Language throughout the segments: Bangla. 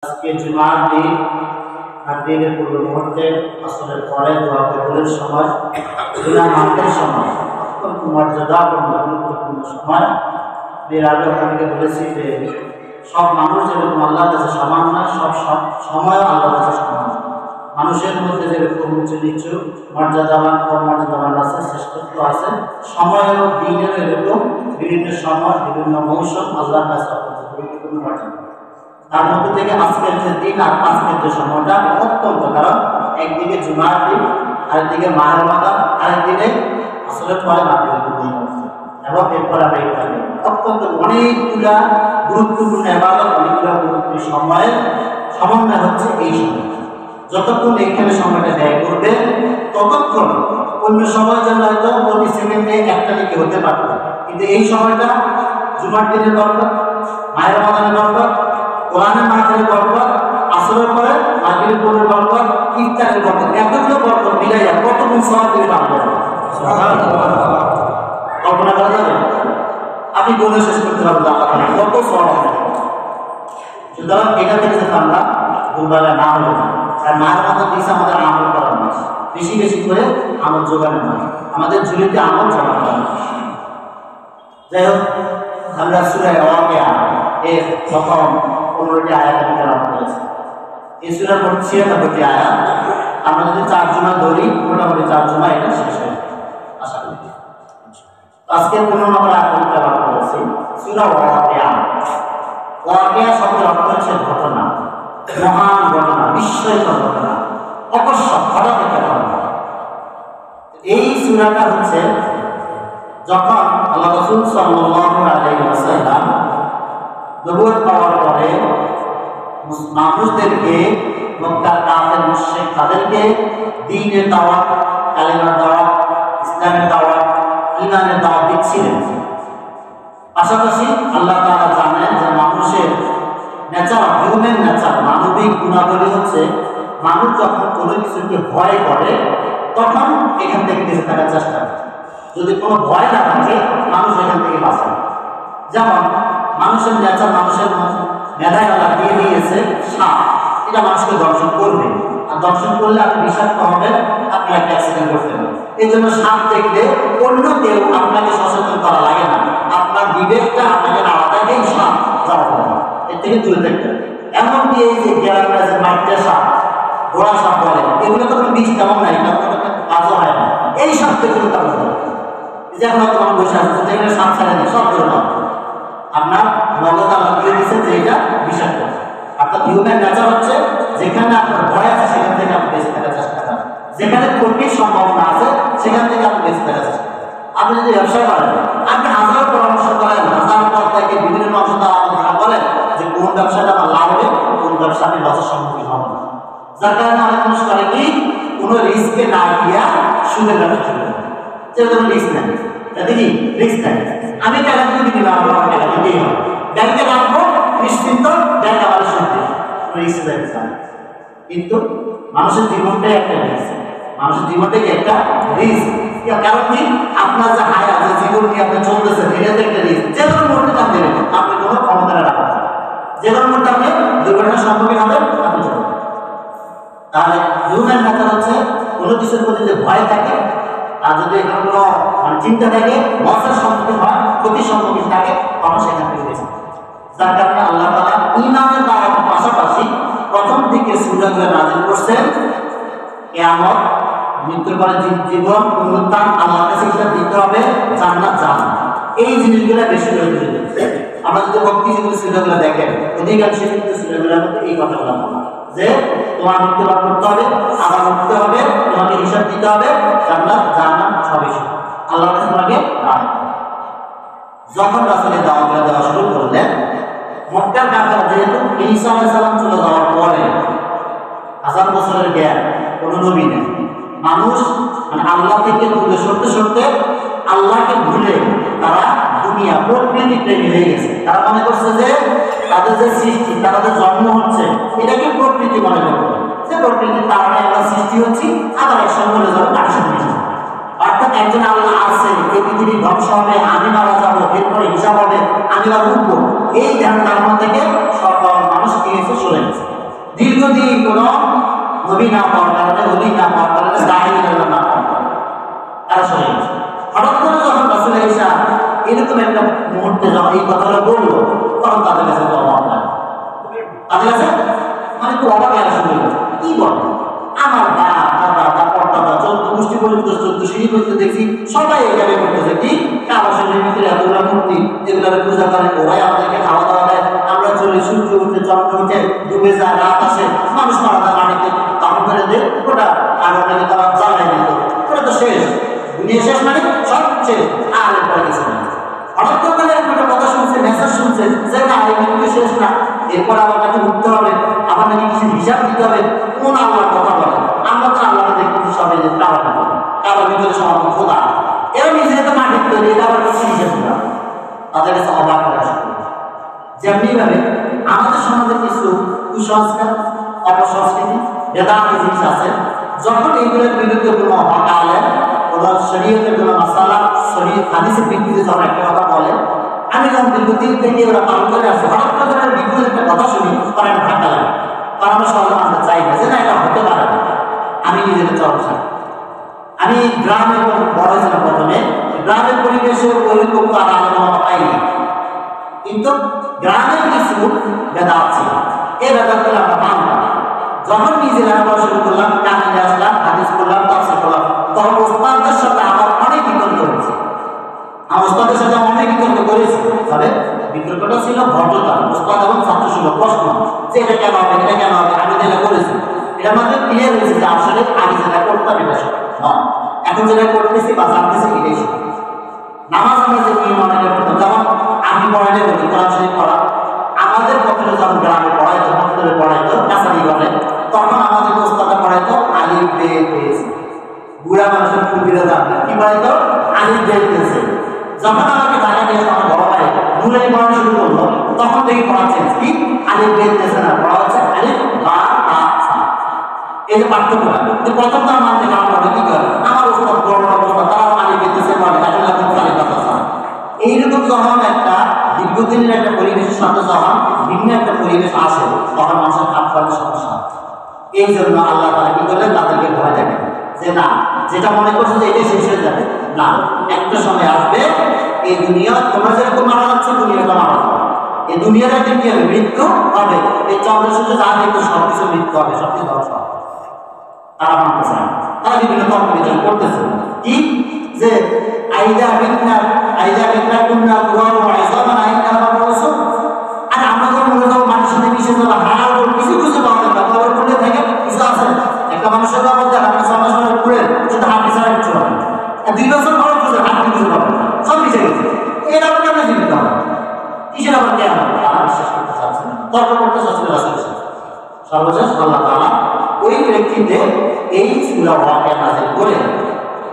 আজকে জুমার দিন আর দিনের পূর্ব মুহূর্তে আসরের পরে দোয়া কবুলের সময়, গুনাহ মাফের সময়, অত্যন্ত মর্যাদাপূর্ণ গুরুত্বপূর্ণ সময়। এর আগে আপনাকে বলেছি যে সব মানুষ যেরকম আল্লাহর কাছে সমান না, সব সময়ও আল্লাহর কাছে সমান। মানুষের মধ্যে যেরকম উঁচু নিচু মর্যাদাবান অমর্যাদাবান আছে, শ্রেষ্ঠত্ব আছে, সময়ও দিনের এরকম বিভিন্ন সময় বিভিন্ন মৌসুম আল্লাহর কাছে অত্যন্ত গুরুত্বপূর্ণ মর্যাদা। তার মধ্যে থেকে আজকের যে দিন আর আজকের যে সময়টা অত্যন্ত, কারণ একদিকে জুমার দিন, আরেকদিকে মাহের রমাদান, আরেকদিকে আসরের পরে মাগরিবের দিন এবং এরপরে আমরা ইফতার। অত্যন্ত অনেকগুলা গুরুত্বপূর্ণ ইবাদত, অনেকগুলা গুরুত্বপূর্ণ সময়ের সমন্বয় হচ্ছে এই সময়। যতক্ষণ এখানে সময়টা ব্যয় করবে ততক্ষণ অন্য সময় যেন হয়তো প্রতি সেকেন্ডে একটা দিকে হতে পারত, কিন্তু এই সময়টা জুমার দিনের বরকত, মাহের রমাদানের বরকত, কোরআনের মাহফিলের বরকত, আসরের পরে মাগরিবের পরের বরকত, ইফতারের বরকত, এতগুলো বরকত মিলাইয়া কত গুণ সওয়াব দিবে পারবেন? কল্পনা করা যাবে? আপনি বলে শেষ করতে পারবেন না কত সওয়াব। সুতরাং এটা থেকে যাতে আমরা দুর্বলা না হলে, আর মায়ের মতো দিয়েছে আমাদের আমল করার মাস, বেশি বেশি করে আমল জোগানোর মাস, আমাদের ঝুলিতে আমল জমা করার মাস। যাই হোক, আমরা সূরা ওয়াকিয়া এর প্রথম 15টি আয়াত আমি তেলাওয়াত করেছি। এই সূরার মোট 96টি আয়াত। আমরা যদি 4 জুমা ধরি, মোটামুটি 4 জুমা এটা শেষ হয়ে যাবে আশা করি। আজকে 15 নম্বর আয়াত আমি তেলাওয়াত করেছি, সূরা ওয়াকিয়া। ওয়াকিয়া শব্দের অর্থ হচ্ছে ঘটনা, মহান ঘটনা, বিস্ময়কর ঘটনা, অকস্মাৎ হঠাৎ একটা ঘটনা। এই সূরাটা হচ্ছে যখন আল্লাহ রাসূল সাল্লাল্লাহু আলাইহি ওয়াসাল্লাম নবুয়ত পাওয়ার পরে মানুষদেরকে, মক্কার কাফের মুশরিক তাদেরকে দ্বীনের দাওয়াত, কালিমার দাওয়াত, ইসলামের দাওয়াত, ঈমানের দাওয়াত দিচ্ছিলেন। পাশাপাশি আল্লাহ তাআলা জানেন যে মানুষের নেচার, হিউম্যান নেচার, মানবিক গুণাবলী হচ্ছে মানুষ যখন কোনো কিছুকে ভয় করে তখন এখান থেকে বেঁচে থাকার চেষ্টা করে। যদি কোনো ভয় না থাকে মানুষ এখান থেকে বাঁচে। যেমন মানুষের নেচার, মানুষের মেধায় আল্লাহ দিয়ে দিয়েছে সাপ, এটা মানুষকে দর্শন করবে, আর দর্শন করলে আপনি বিষাক্ত হবেন, আপনি একটা অ্যাক্সিডেন্ট করতে পারেন। এই জন্য সাপ দেখলে অন্য কেউ আপনাকে সচেতন করা লাগে না, আপনার বিবেকটা আপনাকে না আলাদাকেই সাপ যাওয়া হবে, এর থেকে দূরে থাকতে হবে। এমনকি এই যে গ্রামের যে মাইটে সাপ, ঘোড়া সাপ বলে, এগুলো তো কোনো বিষ তেমন নাই, তেমন কাজও হয় না, এই সাপ থেকে কাজ হয়। যে এখন তোমার বসে আছে যেখানে সাপ ছাড়ে নেই, সব ধরে পাবো আপনার নগদ আল্লাহ দিয়ে দিচ্ছে যে এটা বিষাক্ত। আপনার হিউম্যান নেচার হচ্ছে যেখানে আপনার ভয় আছে সেখান থেকে আপনি বেঁচে থাকার চেষ্টা করেন, যেখানে ক্ষতির সম্ভাবনা আছে সেখান থেকে আপনি বেঁচে থাকার চেষ্টা করেন। আপনি যদি ব্যবসা করেন, আপনি হাজার পরামর্শ করেন, হাজার পর থেকে বিভিন্ন মানুষ দ্বারা আলোচনা করেন যে কোন ব্যবসাটা আমার লাভ হবে, কোন ব্যবসা আমি লসের সম্মুখীন হব না। যার কারণে অনেক মানুষ করে কি, কোনো রিস্কে না গিয়া সুদের ব্যবসা শুরু করে, যেরকম রিস্ক নেই, দেখি রিস্ক নেই, আমি টাকা দিয়ে দিলাম, আমার টাকা দিতেই হবে, ব্যাংকে রাখবো নিশ্চিন্ত, ব্যাংক আমার শুনতে রিস্ক যাচ্ছে। কিন্তু মানুষের জীবনটাই একটা রিস্ক, মানুষের জীবনটাই একটা রিস্ক। কারণ কি, আপনার যে হায়া, যে জীবন নিয়ে আপনি চলতেছেন, এটা তো একটা রিস্ক। যে কোনো মুহূর্তে দাম দেবেন, আপনি কোনো ক্ষমতা রাখা যায়, যে কোনো মুহূর্তে আপনি দুর্ঘটনার সম্মুখীন হবেন, আপনি চলবেন। তাহলে হিউম্যান নেচার হচ্ছে কোনো কিছুর প্রতি যে ভয় থাকে, আর যদি এখানে কোনো চিন্তা থাকে, লসের সম্মুখীন হয়, ক্ষতির সম্মুখীন থাকে, তখন সেখান থেকে বেঁচে। যার কারণে আল্লাহ তাআলা ঈমানের দাওয়াতের পাশাপাশি প্রথম দিকে সূরাগুলো নাযিল করছেন কিয়ামত, মৃত্যুর পরে জীবন, পুনরুত্থান, আল্লাহর কাছে হিসাব দিতে হবে, জান্নাত জাহান্নাম, এই জিনিসগুলো বেশি করে দিয়েছে। আমরা যদি ভক্তিজীবী সূরাগুলো দেখেন, অধিকাংশ কিন্তু সূরাগুলোর মধ্যে এই কথাগুলো বলা যে তোমার মৃত্যুবরণ করতে হবে, আবার উঠতে হবে, তোমাকে হিসাব দিতে হবে, জান্নাত জাহান্নাম সবই আল্লাহর কাছে তোমাকে দাঁড়াতে হবে। যখন রাসূলের দাওয়াতগুলো দেওয়া শুরু করলেন, মক্কার কাফেররা যেহেতু ঈসা আলাইহিস সালাম চলে যাওয়ার পরে 1000 বছরের গ্যাপ, কোনো নবী নেই, মানুষ মানে আল্লাহ থেকে দূরে সরতে সরতে আল্লাহকে ভুলে তারা দুনিয়া প্রকৃতি প্রেমী হয়ে গেছে। তারা মনে করছে যে তাদের যে সৃষ্টি, তাদের জন্ম হচ্ছে, এটাকে প্রকৃতি মনে করবে, যে প্রকৃতির কারণে আমরা সৃষ্টি হচ্ছি, আবার একসঙ্গে বলে যাবো কাঠের নিচে। অর্থাৎ একজন আল্লাহ আছে, এই পৃথিবী ধ্বংস হবে, আমি মারা যাবো, এরপরে হিসাব হবে, আমি আবার উঠবো, এই ধ্যান ধারণা থেকে সকল মানুষ কি হয়েছে, সরে গেছে। দীর্ঘদিন কোনো নবী না পাওয়ার কারণে, অলি না পাওয়ার কারণে, দাঁড়িয়ে না পাওয়ার কারণে তারা সরে গেছে। হঠাৎ করে যখন রাসূল ঈসা এরকম একটা মুহূর্তে যখন এই কথাটা বললো, তখন তাদের কাছে তো অবাক লাগে। তাদের কাছে মানে খুব অবাক লাগা শুরু হলো, কি বলে আমার দাদা পর্দাদা 14 গোষ্ঠী পর্যন্ত 14 সিঁড়ি পর্যন্ত দেখছি সবাই এখানে করতেছে কি কাবা শরীফের ভিতরে এতগুলা মূর্তি, এগুলোর পূজা করে, ওরাই আমাদেরকে খাওয়া দাওয়া দেয়, আমরা চলে সূর্য উঠে চন্দ্র উঠে ডুবে যায়, রাত আসে, মানুষ মারা যায় পানিতে দাম করে দেয়, ওটা আর ওটাকে তারা জ্বালাই দিত, ওটা তো শেষ, দুনিয়া শেষ মানে সব শেষ, আর এরপরে কিছু না। হঠাৎ করে একটা কথা শুনছে, মেসেজ শুনছে যে না এই কিন্তু শেষ না, এরপর আবার নাকি উঠতে হবে, আবার নাকি কিছু হিসাব দিতে হবে, কোন আল্লাহর কথা বলে? আমরা তো আল্লাহকে দেখতেছি সবাই যে কাবার ভিতরে সব খোদা, এরা নিজেরা তো মাটির তৈরি, এটা আবার কিছু হিসাব দিতে হবে, তাদের কাছে অবাক হয়ে আসে। যেমনি ভাবে আমাদের সমাজে কিছু কুসংস্কার, অপসংস্কৃতি, বেদান্তি জিনিস আছে, যখন এইগুলোর বিরুদ্ধে কোনো হক আলেম, ওরা শরীয়তের কোনো মাসালা, শরীয়ত হাদিসের ভিত্তিতে যখন একটা কথা বলে, আমি যখন দীর্ঘদিন থেকে ওরা পালন করে আসি, হঠাৎ করে বিপরীত একটা কথা শুনি, তখন একটা ধাক্কা লাগে, কারণ আমরা সহজে মানতে চাই না যে না এটা হতে পারে না। আমি নিজেকে চর্চা, আমি গ্রামে বড় হয়েছিলাম, প্রথমে গ্রামের পরিবেশে ওইরকম তো আর আলোচনা পাইনি, কিন্তু গ্রামের কিছু বেদাত ছিল, এই বেদাতগুলো আমরা মানলাম। যখন নিজেরা পড়া শুরু করলাম, কাহিনী আসলাম, হাদিস করলাম, তাফসীর করলাম, তখন ওস্তাদের সাথে আমার অনেক বিতর্ক হয়েছে। আমার ওস্তাদের সাথে অনেক বিতর্ক করেছি, তবে বিতর্কটা ছিল ভদ্রতা, ওস্তাদ এবং ছাত্র সুলভ প্রশ্ন যে এটা কেন হবে, এটা কেন হবে, আমি যেটা করেছি এটা আমাদের ক্লিয়ার হয়েছে যে আসলে আগে যেটা করতাম এটা নয়, এখন যেটা করতেছি বা জানতেছি এটাই সব। নামাজ আমরা যে নিয়ম অনেকে পড়তাম, যেমন আমি পড়াইলে বলি কোরআন শরীফ পড়া, আমাদের পক্ষে যখন গ্রামে পড়াইতো, মন্দিরে পড়াইতো, কাছারি করে, তখন আমাদের ওস্তাদে পড়াইতো আলিফ বে পেয়েছে, বুড়া মানুষের কুবিরা জানবে কি পড়াইতো আলিফ বে পেয়েছে। যখন আমাকে জানা গিয়ে আমার বড় ভাই নুরানি পড়ানো শুরু করলো, তখন দেখি পড়াচ্ছেন কি আলিফ বে পেয়েছে না, পড়া হচ্ছে আলিফ বা তা, এই যে পার্থক্য। কিন্তু প্রথম তার মানতে না পারবে কি করে, আমার ওস্তাদ বড় অবস্থা, তারা আলিফ পেতেছে বলে এখন এখন তালিফ কথা। এইরকম যখন একটা দীর্ঘদিনের একটা পরিবেশের সাথে যখন ভিন্ন একটা পরিবেশ আসে, তখন মানুষের খাপ খাওয়ার সমস্যা। এই জন্য আল্লাহ তারা কি করলেন, তাদেরকে ভয় দেখেন যে না যেটা মনে করছে যে এটা শেষ হয়ে যাবে, না একটা সময় আসবে এই দুনিয়া তোমরা যেরকম মারা যাচ্ছে দুনিয়াটা মারা যাবে, এই দুনিয়ার একটা কি হবে, মৃত্যু হবে, এই চন্দ্র সূর্য যা দেখতো সবকিছু মৃত্যু হবে, সবকিছু ধ্বংস হবে। তারা মানতেছে না, তারা বিভিন্ন তর্ক বিতর্ক করতেছে কি যে আইদা বিন্না কুন্না তুরাবা ওয়া ইযামান আইনা রাসূল, আর আমরা যখন মরে যাবো মানুষের সাথে মিশে যাবো, হাড় গোড় কিছু খুঁজে পাওয়া যাবে না, কবর খুলে থাকে কিছু আছে, একটা মানুষের বাবা যে আপনি 6 মাস পরে খুলেন সেটা হাড় ছাড়া কিছু হবে, আর 2 বছর পরে খুঁজে হাড় কিছু পাবেন না, সব মিশে গেছে, এর আবার কেমন জীবিত হবে, কিসের আবার জ্ঞান হবে, তারা বিশ্বাস করতে চাচ্ছে না, তর্ক করতে চাচ্ছে না। সর্বশেষ আল্লাহ তাআলা ওই প্রেক্ষিতে এই সূরা ওয়াকিয়া নাযিল করে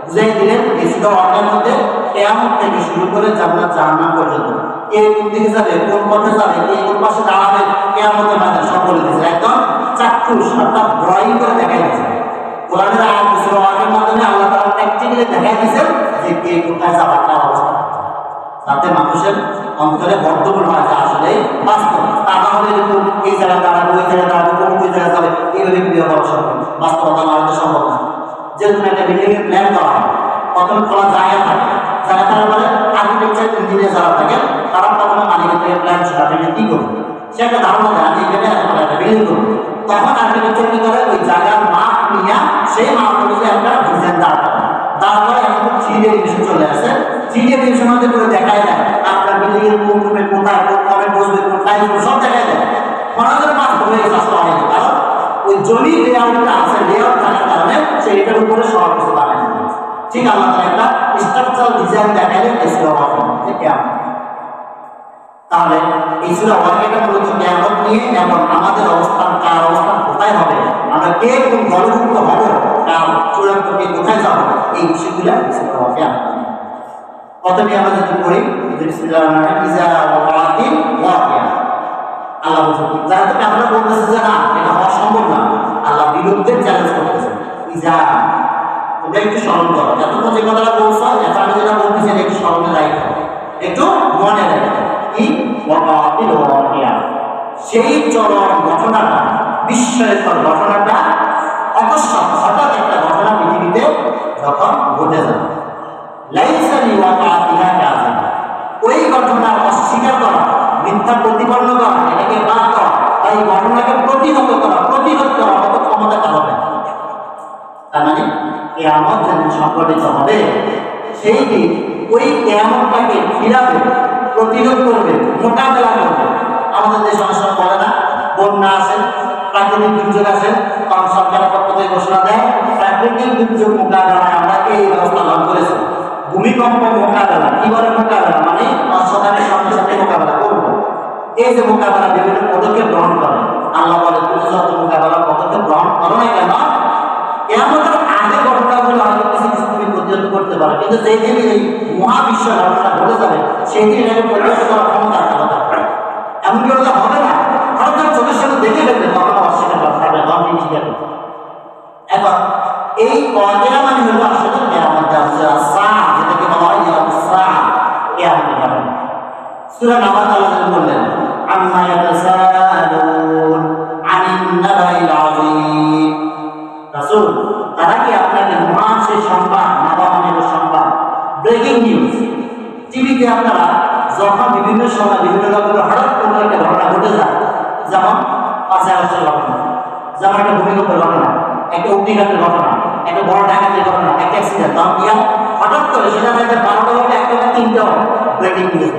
বুঝাই দিলেন এই সূরা ওয়াকিয়ার মধ্যে কিয়ামত থেকে শুরু করে জান্নাত জাহান্নাম পর্যন্ত কে কোন দিকে যাবে, কোন পথে যাবে, কে কোন পাশে দাঁড়াবে, কিয়ামতের মাঝে সব বলে দিয়েছে, একদম চাক্ষুষ অর্থাৎ ড্রয়িং করে দেখাই দিয়েছে। কোরআনের আয়াত সূরা ওয়াকিয়ার মাধ্যমে আল্লাহ তাআলা প্র্যাকটিক্যালি দেখাই দিয়েছেন যে কে কোথায় যাবে, তার অবস্থা, তাতে মানুষের অন্তরে বদ্ধমূল হয় যে আসলে বাস্তব, তা না হলে এরকম এই জায়গায় দাঁড়াবে, ওই জায়গায় দাঁড়াবে, ওই জায়গায় যাবে, এইভাবে ক্রিয়া করা সম্ভব, বাস্তবতা না হলে সম্ভব না। যেরকম একটা বিল্ডিং এর প্ল্যান করা হয়, প্রথমে খোলা জায়গা থাকে, জায়গা থাকার পরে আর্কিটেকচার ইঞ্জিনিয়ার যারা থাকেন তারা প্রথমে মালিকের থেকে প্ল্যান ছিল আপনি কি করবেন, সে একটা ধারণা দেয় আমি এখানে একটা বিল্ডিং করবো, তখন আর্কিটেকচার কি করে ওই জায়গার মাপ নিয়ে সেই মাপ অনুযায়ী একটা ডিজাইন দাঁড় করে, দাঁড় করে এখন 3D এনিমেশন চলে আসে, 3D এনিমেশন মধ্যে করে দেখায় দেয় আপনার বিল্ডিং এর কোন রুমে কোথায় কোন কবে বসবে, কোন টাইম সব দেখায় দেয়, মনে মাছ হয়ে আসতে হয়নি, কারণ ওই জমি লেআউটটা আছে, লেআউট থাকার কারণে সে এটার উপরে সব কিছু বানায় দিয়েছে। ঠিক আল্লাহ তাআলা একটা স্ট্রাকচারাল ডিজাইন দেখালেন এই সূরা ওয়াকিয়া থেকে। তাহলে এই সূরা ওয়াকিয়াটা মূলত কিয়ামত নিয়ে, এবং আমাদের অবস্থান, কার অবস্থান কোথায় হবে, আমরা কে কোন দলভুক্ত হব, কার চূড়ান্ত কে কোথায় যাব, এই বিষয়গুলো এই সূরা ওয়াকিয়া। প্রথমে আমরা যদি পড়ি বিসমিল্লাহির রহমানির রহিম, ইজা ওয়াকিয়াতিল ওয়াকিয়া, আল্লাহ বলছেন যারা থেকে আমরা বলতেছি যে না এটা হওয়া সম্ভব না, আল্লাহ বিরুদ্ধে চ্যালেঞ্জ করতেছেন, ইজা তোমরা একটু স্মরণ করো, যতক্ষণ যে কথাটা বলছো এখন আমি যেটা বলতেছি একটু স্মরণে রাখো, একটু মনে রাখো কি ওয়াকিয়াতিল ওয়াকিয়া, সেই চরম ঘটনাটা, বিশ্ব বিস্ময়কর ঘটনাটা অকস্মাৎ হঠাৎ একটা ঘটনা পৃথিবীতে যখন ঘটে যাবে, লাইসানি ওয়াকাতিহা কাযিবা, ওই ঘটনা অস্বীকার করা, মিথ্যা প্রতিপন্ন করা, এটাকে বাদ করা, এই ঘটনাকে প্রতিহত করা মতো ক্ষমতা কারো নেই। তার মানে কিয়ামত যেদিন সংঘটিত হবে সেই দিন ওই কিয়ামতটাকে ফিরাবে, প্রতিরোধ করবে, মোকাবেলা করবে। আমাদের দেশে অনেক সময় বলে না, বন্যা আসে, প্রাকৃতিক দুর্যোগ আসে, তখন সরকারের পক্ষ থেকে ঘোষণা দেয় প্রাকৃতিক দুর্যোগ মোকাবেলায় আমরা এই ব্যবস্থা গ্রহণ করেছি। ভূমিকম্প মোকাবেলা, কি বলে মোকাবেলা মানে অসাধারণের সাথে সাথে মোকাবেলা করবো। এই যে মোকাবেলা বিভিন্ন পদক্ষেপ গ্রহণ করে, আল্লাহ বলে তুমি যত মোকাবেলা পদক্ষেপ গ্রহণ করো না কেন, কিয়ামতের আগে ঘটনাগুলো হয়তো কিছু কিছু তুমি প্রতিহত করতে পারো, কিন্তু যেই দিন এই মহাবিশ্ব ঘটনা ঘটে যাবে সেই দিন এটাকে প্রতিহত করার ক্ষমতা থাকবে। এমনকি ওটা হবে না, হয়তো চোখের সাথে দেখে ফেলবে, তখন অস্বীকার করা থাকবে, তখন তিনি স্বীকার করতে। এখন এই কয়টা মানে হলো আসলে কিয়ামত, যেটাকে বলা হয় কিয়ামতের ঘটনা। সূরা নাবাত আল্লাহ বললেন আম্মা ইয়াতাসাআলুন আনিন নাবাইল আযীম, রাসূল তারা কি আপনাকে মহান সেই সংবাদ, নাবামানের সংবাদ, ব্রেকিং নিউজ, টিভিতে আপনারা যখন বিভিন্ন সময় বিভিন্ন রকমের হঠাৎ কোনো একটা ঘটনা ঘটে যায়, যেমন ৫ আগস্টের ঘটনা, যেমন একটা ভূমিকম্পের ঘটনা, একটা অগ্নিকাণ্ডের ঘটনা, একটা বড় ডাকাতির ঘটনা, একটা অ্যাক্সিডেন্ট, তখন কি হঠাৎ করে সেটা ১২টা হবে, ১টা বা ৩টা হবে ব্রেকিং নিউজ।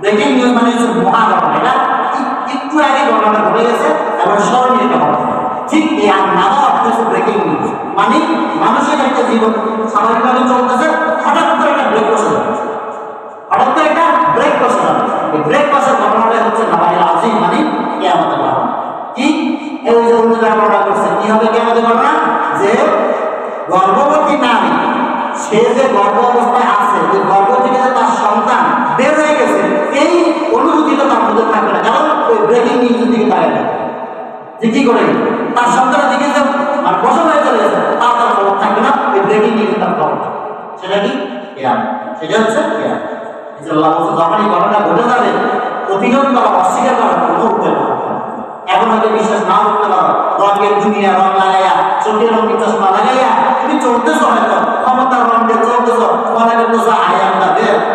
ব্রেকিং নিউজ মানে হচ্ছে মহা ঘটনা, এটা একটু আগে ঘটনা ঘটে গেছে এবং স্মরণীয় একটা ঘটনা। ঠিক এই নামা অর্থ হচ্ছে ব্রেকিং নিউজ, মানে মানুষের একটা জীবন স্বাভাবিকভাবে চলতেছে, হঠাৎ করে একটা ব্রেক বসে যাবে, হঠাৎ করে একটা ব্রেক বসে যাবে। এই ব্রেক বসার ঘটনাটাই হচ্ছে নাবাইল আযীম, মানে কিয়ামতের ঘটনা। কি এই যে উল্টা ঘটনা করছে, কি হবে কিয়ামতের ঘটনা? যে গর্ভবতী নারী, সে যে গর্ভ অবস্থায় আছে, ওই গর্ভ থেকে যে তার সন্তান বের হয়ে গেছে, এই অনুভূতিটা তার মধ্যে থাকবে না, কারণ ওই ব্রেকিং নিউজের দিকে তাকায় না যে কি করে তার সন্তানের দিকে যে আর বছর হয়ে চলে গেছে, তার খবর থাকবে না, ওই ব্রেকিং নিউজ তার খবর। সেটা কি কিয়ামত, সেটা হচ্ছে কিয়ামত। আল্লাহ বলছে যখনই ঘটনা ঘটে যাবে প্রতিরোধ করা, অস্বীকার করা কোনো উঠতে পারবে। এখন হয়তো বিশ্বাস না করতে পারো, রঙের দুনিয়া রং লাগাইয়া, চোখের রঙের চশমা লাগাইয়া তুমি চলতেছো, হয়তো ক্ষমতার রং দিয়ে চলতেছো, মনে করতেছো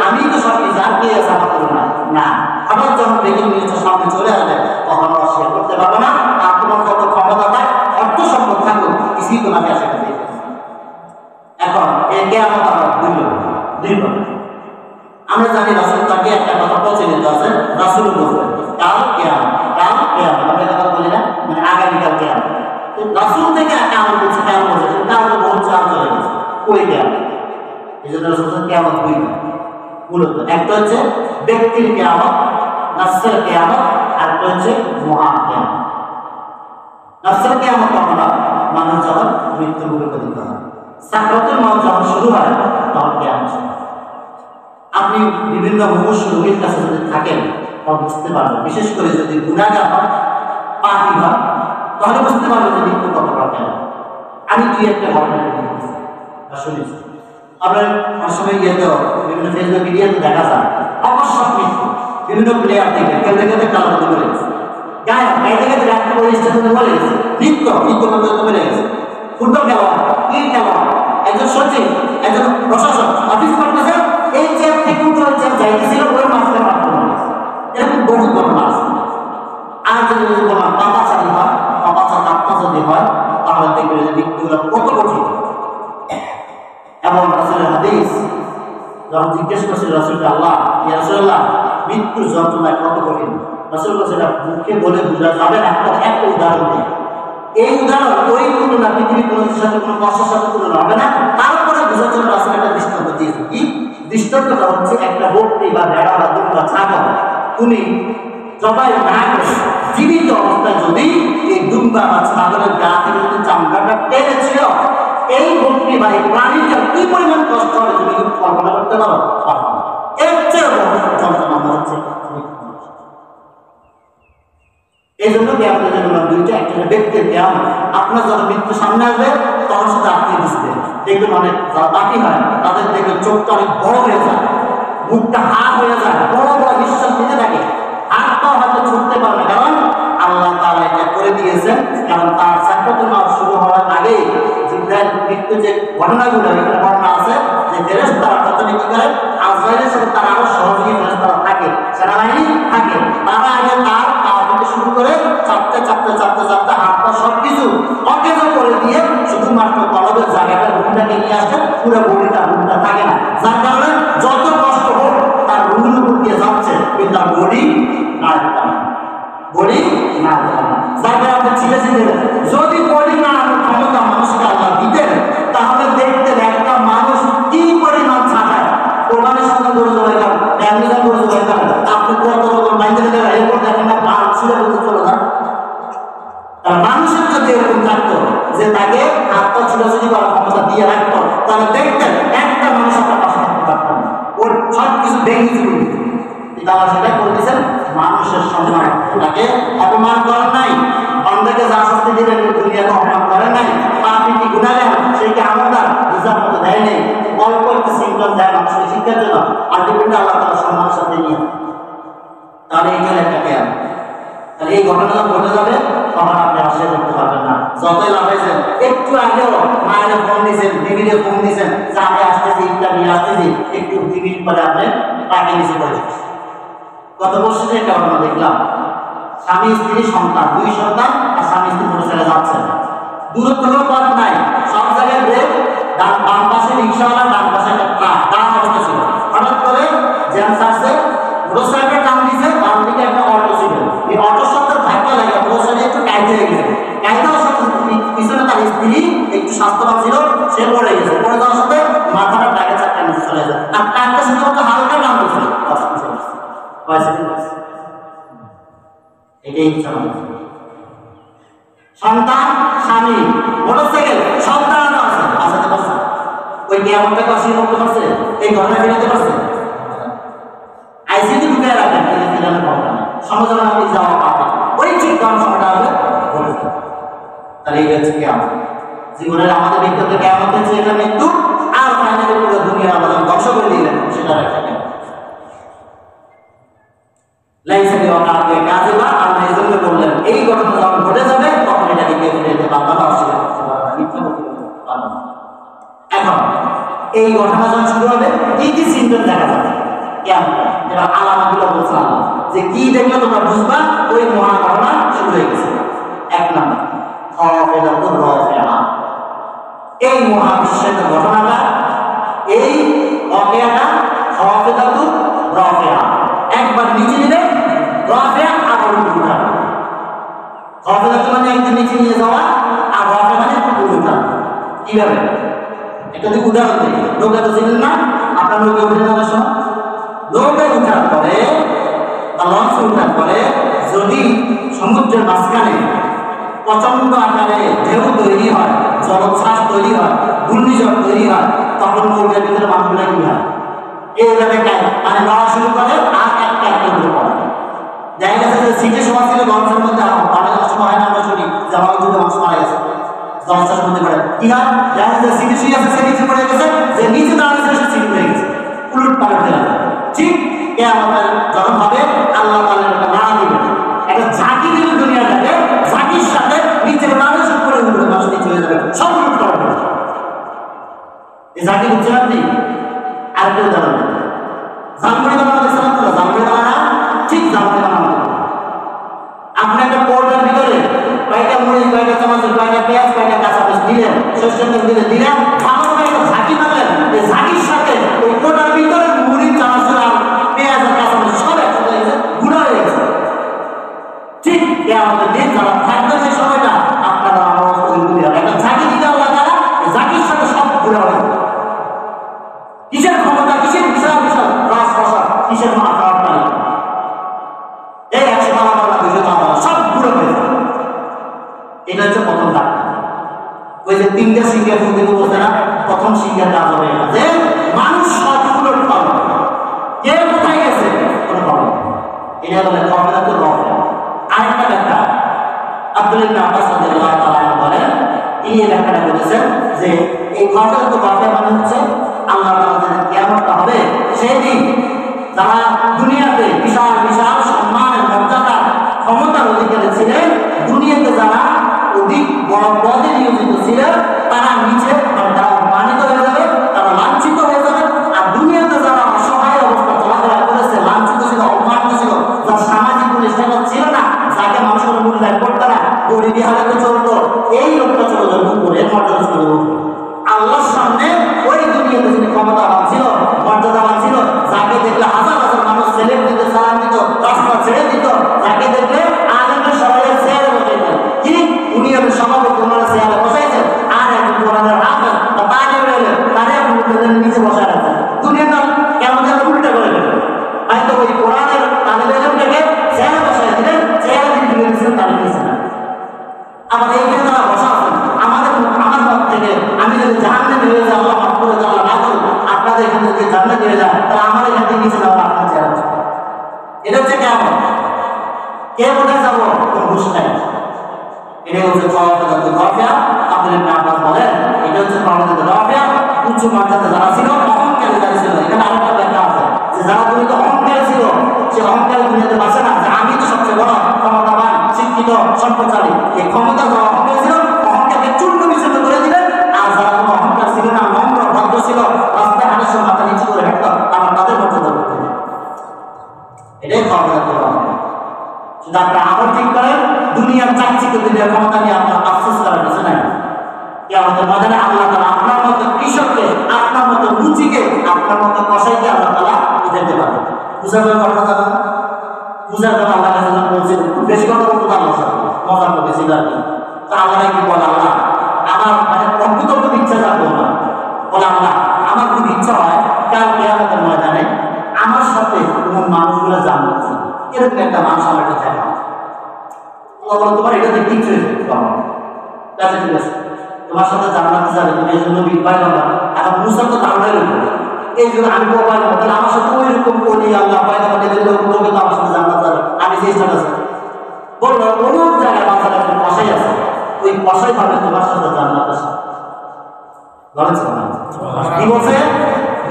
আমি তো সব কিছু আর দিয়ে সাফা করবো না। না, হঠাৎ যখন ব্রেকিং নিউজটা সামনে চলে আসবে তখন অস্বীকার করতে পারবে না। আর তোমার যত ক্ষমতা থাক, অর্থ সম্পদ থাকুক, কিছুই তোমাকে আসে করতে। এখন এই কিয়ামত আবার দুই প্রকার। আমরা জানি রাসূল তাকে একটা কথা প্রচলিত আছে, রাসূল বলছেন কাল কিয়ামত, কাল কিয়ামত, আমরা কথা বলি না, মানে আগামীকাল কিয়ামত। রাসূল থেকে কিয়ামত বলছে, কিয়ামত বলছে, কিয়ামত বহুত চাল চলে গেছে, কই কিয়ামত? এই জন্য রাসূল কিয়ামত দুই মূলত, একটা হচ্ছে ব্যক্তির কিয়ামত, নফসের কিয়ামত, আর একটা হচ্ছে মহা কিয়ামত। নফসের কিয়ামত তখন মানুষ যখন মৃত্যুর মুখে পতিত হয়, সাকরাতুল মউত যখন শুরু হয় তখন কিয়ামত শুরু হয়। আপনি বিভিন্ন মুমূর্ষু রোগীর কাছে যদি থাকেন তখন বুঝতে পারবেন, বিশেষ করে যদি গুনাহগার হয়, পাপী হয়, তাহলে বুঝতে পারবেন যে মৃত্যু কত প্রকার। আমি দুই একটা ঘটনা শুনেছি, আপনার অনেক সময় ইয়েতেও বিভিন্ন ফেসবুক মিডিয়াতে দেখা যায় অকস্মাৎ মৃত্যু, বিভিন্ন প্লেয়ার থেকে খেলতে খেলতে কালো হতে বলে গেছে, গায়ক গাইতে গাইতে রাখতে বলে স্টেশনে বলে গেছে, নৃত্য করতে বলে গেছে, ফুটবল খেলোয়াড়, ক্রিকেট খেলোয়াড়, একজন সচিব, একজন প্রশাসক অফিস করতেছে, এই চেয়ার থেকে উঠে ওই চেয়ার যাইতেছিল, ওই মাঝখানে মাত্র বলেছে। এরকম বহু ঘটনা আছে। আর যদি বললাম পাপাচারী হয়, পাপাচার যদি হয়, তাহলে দেখবে যে মৃত্যুগুলো কত কঠিন। এবং রাসূলের হাদিস যখন জিজ্ঞেস করছিল রাসূলকে, আল্লাহ ইয়া রাসূলুল্লাহ মৃত্যুর যন্ত্রণা কত কঠিন, রাসূল সেটা মুখে বলে বোঝা যাবে না, একটা উদাহরণ দিই। এই উদাহরণ ওই তুলনা পৃথিবীর কোনো সাথে কোনো কষ্টের সাথে তুলনা হবে না। তারপরে বোঝার জন্য রাসূল একটা দৃষ্টান্ত দিয়েছে। কি দৃষ্টান্তটা হচ্ছে, একটা বকরি বা ভেড়া বা গরু বা ছাগল তুমি জবাই না করে জীবিত অবস্থায় যদি এই দুম্বা বা ছাগলের গা থেকে যদি চামড়াটা টেনেছিল, এই বকরি বা এই প্রাণীটার কি পরিমাণ কষ্ট হবে তুমি কল্পনা করতে পারো? এর চেয়ে বড় যন্ত্রণা হচ্ছে। এই জন্য কিয়ামতের জন্য দুইটা, একটা ব্যক্তির কিয়ামত, আপনার যখন মৃত্যু সামনে আসবে তখন সেটা আপনি বুঝবেন। দেখবেন অনেক যারা পাপী হয় তাদের দেখবেন চোখটা অনেক বড় হয়ে যায়, মুখটা হা হয়ে যায়, বড় বড় নিঃশ্বাস নিতে থাকে, হাত পা হয়তো ছুটতে পারবে, কারণ আল্লাহ তাআলা এটা করে দিয়েছেন কারণ তার সাকরাতুল মাউত শুরু হওয়ার আগে জিবরাইল মৃত্যু যে ঘটনাগুলো এখানে বর্ণনা আছে যে ফেরেশতারা প্রথমে কি করে আজরাইলের সাথে তার আরো সহযোগী ফেরেশতারা থাকে, সেনাবাহিনী থাকে, তারা আগে তার পা থেকে শুরু করে চাপতে চাপতে চাপতে চাপতে হাতটা সবকিছু অকেজ করে দিয়ে শুধুমাত্র কলবের জায়গাটা রুহটাকে নিয়ে আসে, পুরো বডিটা থাকে না, যার কারণে যত কষ্ট হোক তার রুহের উপর দিয়ে যাচ্ছে কিন্তু তার বডি না বডি না যার কারণে ছিঁড়ে যদি বডি না ক্ষমতা মানুষকে আল্লাহ দিতেন তাহলে দেখতেন একটা মানুষ কি পরিমাণ ছাড়ায় কোরবানির সঙ্গে করে জবাই করেন, ফ্যামিলিটা করে জবাই করেন, আপনি কত রকম বাইরে দেবেন এরপর দেখেন না বাল ছিঁড়ে বলতে চলে না। তার মানুষের যদি এরকম থাকতো যে তাকে হাতটা ছোটাছুটি করার ক্ষমতা দিয়ে রাখতো তাহলে দেখতেন একটা মানুষ আপনার পাশে থাকতে পারতেন না, ওর সব কিছু ভেঙে চুরে দিত। তারা সেটা করে দিয়েছেন মানুষের সম্মান, তাকে অপমান করেন নাই, অন্ধকে যা শাস্তি দিলেন দুনিয়াকে অপমান করেন নাই, পাপিটি গুনাহগার সেইকে আমলদার হিসাব মতো দেয় নেই, অল্প একটু সিম্পটম দেয় মানুষকে শিক্ষার জন্য, আলটিমেটলি আল্লাহ তাআলা সম্মানের সাথে নিয়ে। তাহলে এই গেলে একটা কেয়াম, তাহলে এই ঘটনা ঘটে যাবে তখন আপনি আশ্রয় করতে পারবেন না। যতই লাগাইছেন একটু আগেও মায়ের ফোন দিয়েছেন, টিভিতে ফোন দিয়েছেন যে আমি আসতেছি ইটা নিয়ে আসতেছি, একটু 2 মিনিট পরে আপনি তাকে নিচে পড়েছেন। গত বছর একটা ঘটনা দেখলাম, স্বামী স্ত্রী সন্তান, 2 সন্তান আর স্বামী স্ত্রী মোটরসাইকেলে যাচ্ছে, দূরত্ব পথ নাই, সব জায়গায় ব্রেক, বাম পাশে রিক্সাওয়ালা, ডান পাশে একটা ট্রাক, ডান অবস্থা ছিল, হঠাৎ করে জ্যাম ছাড়ছে, মোটরসাইকেল টান দিয়েছে, বাম দিকে একটা অটো ছিল, এই অটোর সাথে ধাক্কা লাগে মোটরসাইকেল একটু কাইতে হয়ে গেছে, কাইতে হওয়ার সাথে পিছনে তার স্ত্রী একটু স্বাস্থ্যবান ছিল, সে পড়ে গেছে, পড়ে যাওয়ার সাথে মাথাটা টাকে চারটা নিচে চলে যায়, আর টাকটা শুধুমাত্র হালকা টান দিয়েছিল, এটাই সন্তান স্বামী মোটরসাইকেল সব দাঁড়ানো আছে, বাঁচাতে পারছে ওই নিয়ামতটাকে অস্বীকার করতে পারছে, এই ঘটনা ফেরাতে পারছে, আইসিইউ ঢুকে রাখেন ফেরানোর ঘটনা সমাজের আপনি যাওয়া পাবেন ওই ঠিক কারণ সময়টা হবে ঘটে যাবে। তাহলে এই হচ্ছে কেমন জীবনের আমাদের ব্যক্তিগত কেমন হচ্ছে এটা মৃত্যু, আর ফাইনালি পুরো দুনিয়া আমাদের ধ্বংস করে দিলেন সেটা একটা কেমন লাইসেন্স অকালে কাজে বা আল্লাহ এজন্য বললেন এই ঘটনা যখন ঘটে যাবে তখন এটাকে কেউ ফেলতে পারবে না, অস্বীকার করতে পারবে না, মিথ্যা বলতে পারবে না। এখন এই ঘটনা যখন শুরু হবে কি কি সিম্পটম দেখা যাবে কেমন এবার আলামতগুলো বলছে আল্লাহ যে কি দেখলে তোমরা বুঝবা ওই মহা ঘটনা শুরু হয়ে গেছে। 1 নম্বর খাফিদাতুর রাফিআ, এই মহাবিশ্বের ঘটনাটা, এই ওয়াকিয়াটা খাফিদাতুর রাফিআ, একবার নিচে নিলে রাফিআ আবার উঠা, খাফিদাতু মানে একটু নিচে নিয়ে যাওয়া আর রাফিআ মানে উপরে ওঠা। কিভাবে একটা দিক উদাহরণ দিই, নৌকা তো ছিলেন না, আপনার নৌকা উঠে যাওয়ার সময় নৌকায় উঠার পরে বা লঞ্চে উঠার পরে যদি সমুদ্রের মাঝখানে প্রচন্ড আকারে ঢেউ তৈরি হয়, জলোচ্ছ্বাস তৈরি হয়, ঘূর্ণিঝড় তৈরি হয়, তখন নৌকার ভিতরে মানুষগুলা কি হয় এইভাবে মানে লড়া শুরু করে আর একটা একটা করে পড়ে। দেখা গেছে যে সিটে সময় ছিল লঞ্চের মধ্যে অনেক সময় হয় না, আমরা শুনি যে আমার যদি মানুষ মারা গেছে লঞ্চের মধ্যে পড়ে কি হয়, দেখা যাচ্ছে সিটে শুয়ে আছে সে নিচে পড়ে গেছে, যে নিচে দাঁড়িয়েছে সে সিট হয়ে গেছে, উলট পালট হয়ে গেছে। ঠিক কিয়ামতের যখন হবে আল্লাহ তাআলা একটা নাড়া দিবেন, একটা ঝাঁকি দিবেন দুনিয়াটাকে, ঝাঁকির সাথে নিচের মানুষ উপরে উঠবে, মানুষ নিচে হয়ে যাবে, সব উলট পালট হয়ে যাবে। এই ঝাঁকি বুঝছেন আপনি? আরেকটা উদাহরণ জামগুড়ি বানানো দেখছিলাম তো, জামগুড়ি বানানা ঠিক জামগুড়ি বানানো, আপনি একটা কোর্টের ভিতরে কয়েকটা মুড়ি, কয়েকটা চামচ, কয়েকটা পেঁয়াজ, কয়েকটা কাঁচামরিচ দিলেন, সরষের তেল দিলেন, সামান্য একটা ঝাঁকি মারলেন, এই ঝাঁকির সাথে ওই কোটার ভিতরে মুড়ি, চামচ আর পেঁয়াজ আর কাঁচামরিচ সব একসাথে হয়েছে, গুঁড়া হয়ে গেছে। ঠিক আমাদের দিন যারা থাকবে সেই সময়টা আপনারা আমার একটা ঝাঁকি দিলে আল্লাহ তাআলা ঝাঁকির সাথে সব গুঁড়া হয়ে যাবে। কিসের ক্ষমতা, কিসের বিশাল বিশাল রাজপ্রাসাদ, কিসের মাথা আপনার এই 100 টাকা 200 টাকা সব পুরো হয়ে যাবে। এটা হচ্ছে প্রথম ধাপ। ওই যে 3টা সিঙ্গার ফুটে বলতে না, প্রথম সিঙ্গার কাজ হবে যে মানুষ সবগুলো পাবে, কে কোথায় গেছে কোনো পাবে, এটা বলে খাফিদাতুর রাফিআ। আরেকটা ব্যাখ্যা আব্দুল্লাহ ইবনে আব্বাস রাদিয়াল্লাহু তাআলা আনহু বলেন, তিনি এই ব্যাখ্যাটা বলেছেন যে এই খাফিদাতুর রাফিআ মানে হচ্ছে আল্লাহ তাআলা যেদিন কিয়ামতটা হবে সেদিন যারা দুনিয়াতে বিশাল বিশাল সম্মানের মর্যাদা ক্ষমতার অধিকারী ছিলেন, দুনিয়াতে যারা বড় পদে নিয়োজিত ছিল তারা নিচে তারা অপমানিত হয়ে যাবে, তারা লাঞ্ছিত হয়ে যাবে। আর দুনিয়াতে যারা অসহায় অবস্থা চলাফেরা করেছে, লাঞ্ছিত ছিল, অপমানিত ছিল, যার সামাজিক প্রতিষ্ঠান ছিল না, যাকে মানুষ কোনো মূল্যায়ন করতো না, গরিবী হালাতে চলতো, এই লোকটা চলে যাবে উপরে, মর্যাদা চলে যাবে। আল্লাহর সামনে ওই দুনিয়াতে যিনি ক্ষমতাবান ছিল, মর্যাদাবান ছিল, যাকে দেখলে হাজার হাজার মানুষ ছেলে দিতে সালাম দিত, রাস্তা ছেড়ে দিত, যাকে দেখলে আলেমের সবাই চেয়ারে বসাইতেন, কি উনি আমি সভাপতি ওনারা চেয়ারে বসাইছেন, আর একজন কোরআনের হাফেজ বা তালিম এলেন, তারে আপনি নিচে বসায় রাখছেন। দুনিয়াটা কেমন যেন উল্টা করে গেল। হয়তো ওই কোরআনের তালিম এলেমটাকে চেয়ারে বসাই দিলেন, চেয়ারে দিন দিয়েছেন, তালিম দিয়েছেন না। আবার এইখানে যারা বসা আছেন, আমার মত থেকে আমি যদি জাহান্নামে হয়ে যাই, আল্লাহ মাফ করে দেন, আল্লাহ না করুন, আপনাদের এখান থেকে জান্নাতে হয়ে যায়, তাহলে আমার এখান থেকে নিচে যাওয়া আপনার চেয়ার আছে। এটা হচ্ছে কেমন, কে কোথায় যাবো কোন হুঁশ নাই। এটাই হচ্ছে রাফিয়া। আব্দুল ইবনে আব্বাস বলেন এটা হচ্ছে রাফিয়া, উচ্চ মর্যাদা যারা ছিল, অহংকারী যারা ছিল। এখানে আরেকটা ব্যাখ্যা আছে যে যারা দুনিয়াতে অহংকারী ছিল, সে অহংকারী দুনিয়াতে বাঁচে না, যে আমি তো সবচেয়ে বড়, ক্ষমতাবান, শিক্ষিত, সম্প্রচারী। এই ক্ষমতা যারা অহংকারী ছিল, অহংকারকে চূর্ণ বিচূর্ণ করে দিলেন। আর যারা কোনো অহংকার ছিল না, নম্র ভদ্র ছিল, রাস্তায় হাঁটার সময় মাথা নিচু করে হাঁটত, আমার তাদের মর্যাদা করতে। এটাই ক্ষমতা। শুধু আপনারা আমল ঠিক করেন, দুনিয়ার চাকচিকে দুনিয়ার ক্ষমতা নিয়ে আপনার আফসোস করার কিছু নাই। কিয়ামতের ময়দানে আল্লাহ তাআলা আপনার মতো কৃষককে, আপনার মতো মুচিকে, আপনার মতো কসাইকে আল্লাহ তাআলা বুঝাইতে পারে। বুঝার কথা জানা, বুঝার জন্য আল্লাহ কাছে বলছে, বেশি কথা বলতে আল্লাহ মজা করতেছিল আর কি। তা আল্লাহ কি বলে, আল্লাহ আমার মানে অদ্ভুত ইচ্ছা থাকবো না, বলে আল্লাহ আমার খুব ইচ্ছা হয় কাল কিয়ামতের ময়দানে আমার সাথে কোন মানুষগুলো জান্নাত যাবে, এরকম একটা মানুষ আমার কাছে দেখা। তোমার এটা দেখতে ইচ্ছে হয়েছে, ঠিক আছে, তোমার সাথে জান্নাতে যাবে, তুমি এই জন্য পাইলাম। এখন মুসা তো জানলাই রইল, এই জন্য আমি পাইলাম, তাহলে আমার সাথে ওই রকম করি আল্লাহ পাইলাম, লোকে তো আমার সাথে জান্নাত যাবে, আমি চেষ্টা করছি। বললো অনেক জায়গায় বাচ্চারা একটা কষাই আছে, ওই কষাই ভাবে তোমার সাথে জান্নাতের সাথে কি বলছে,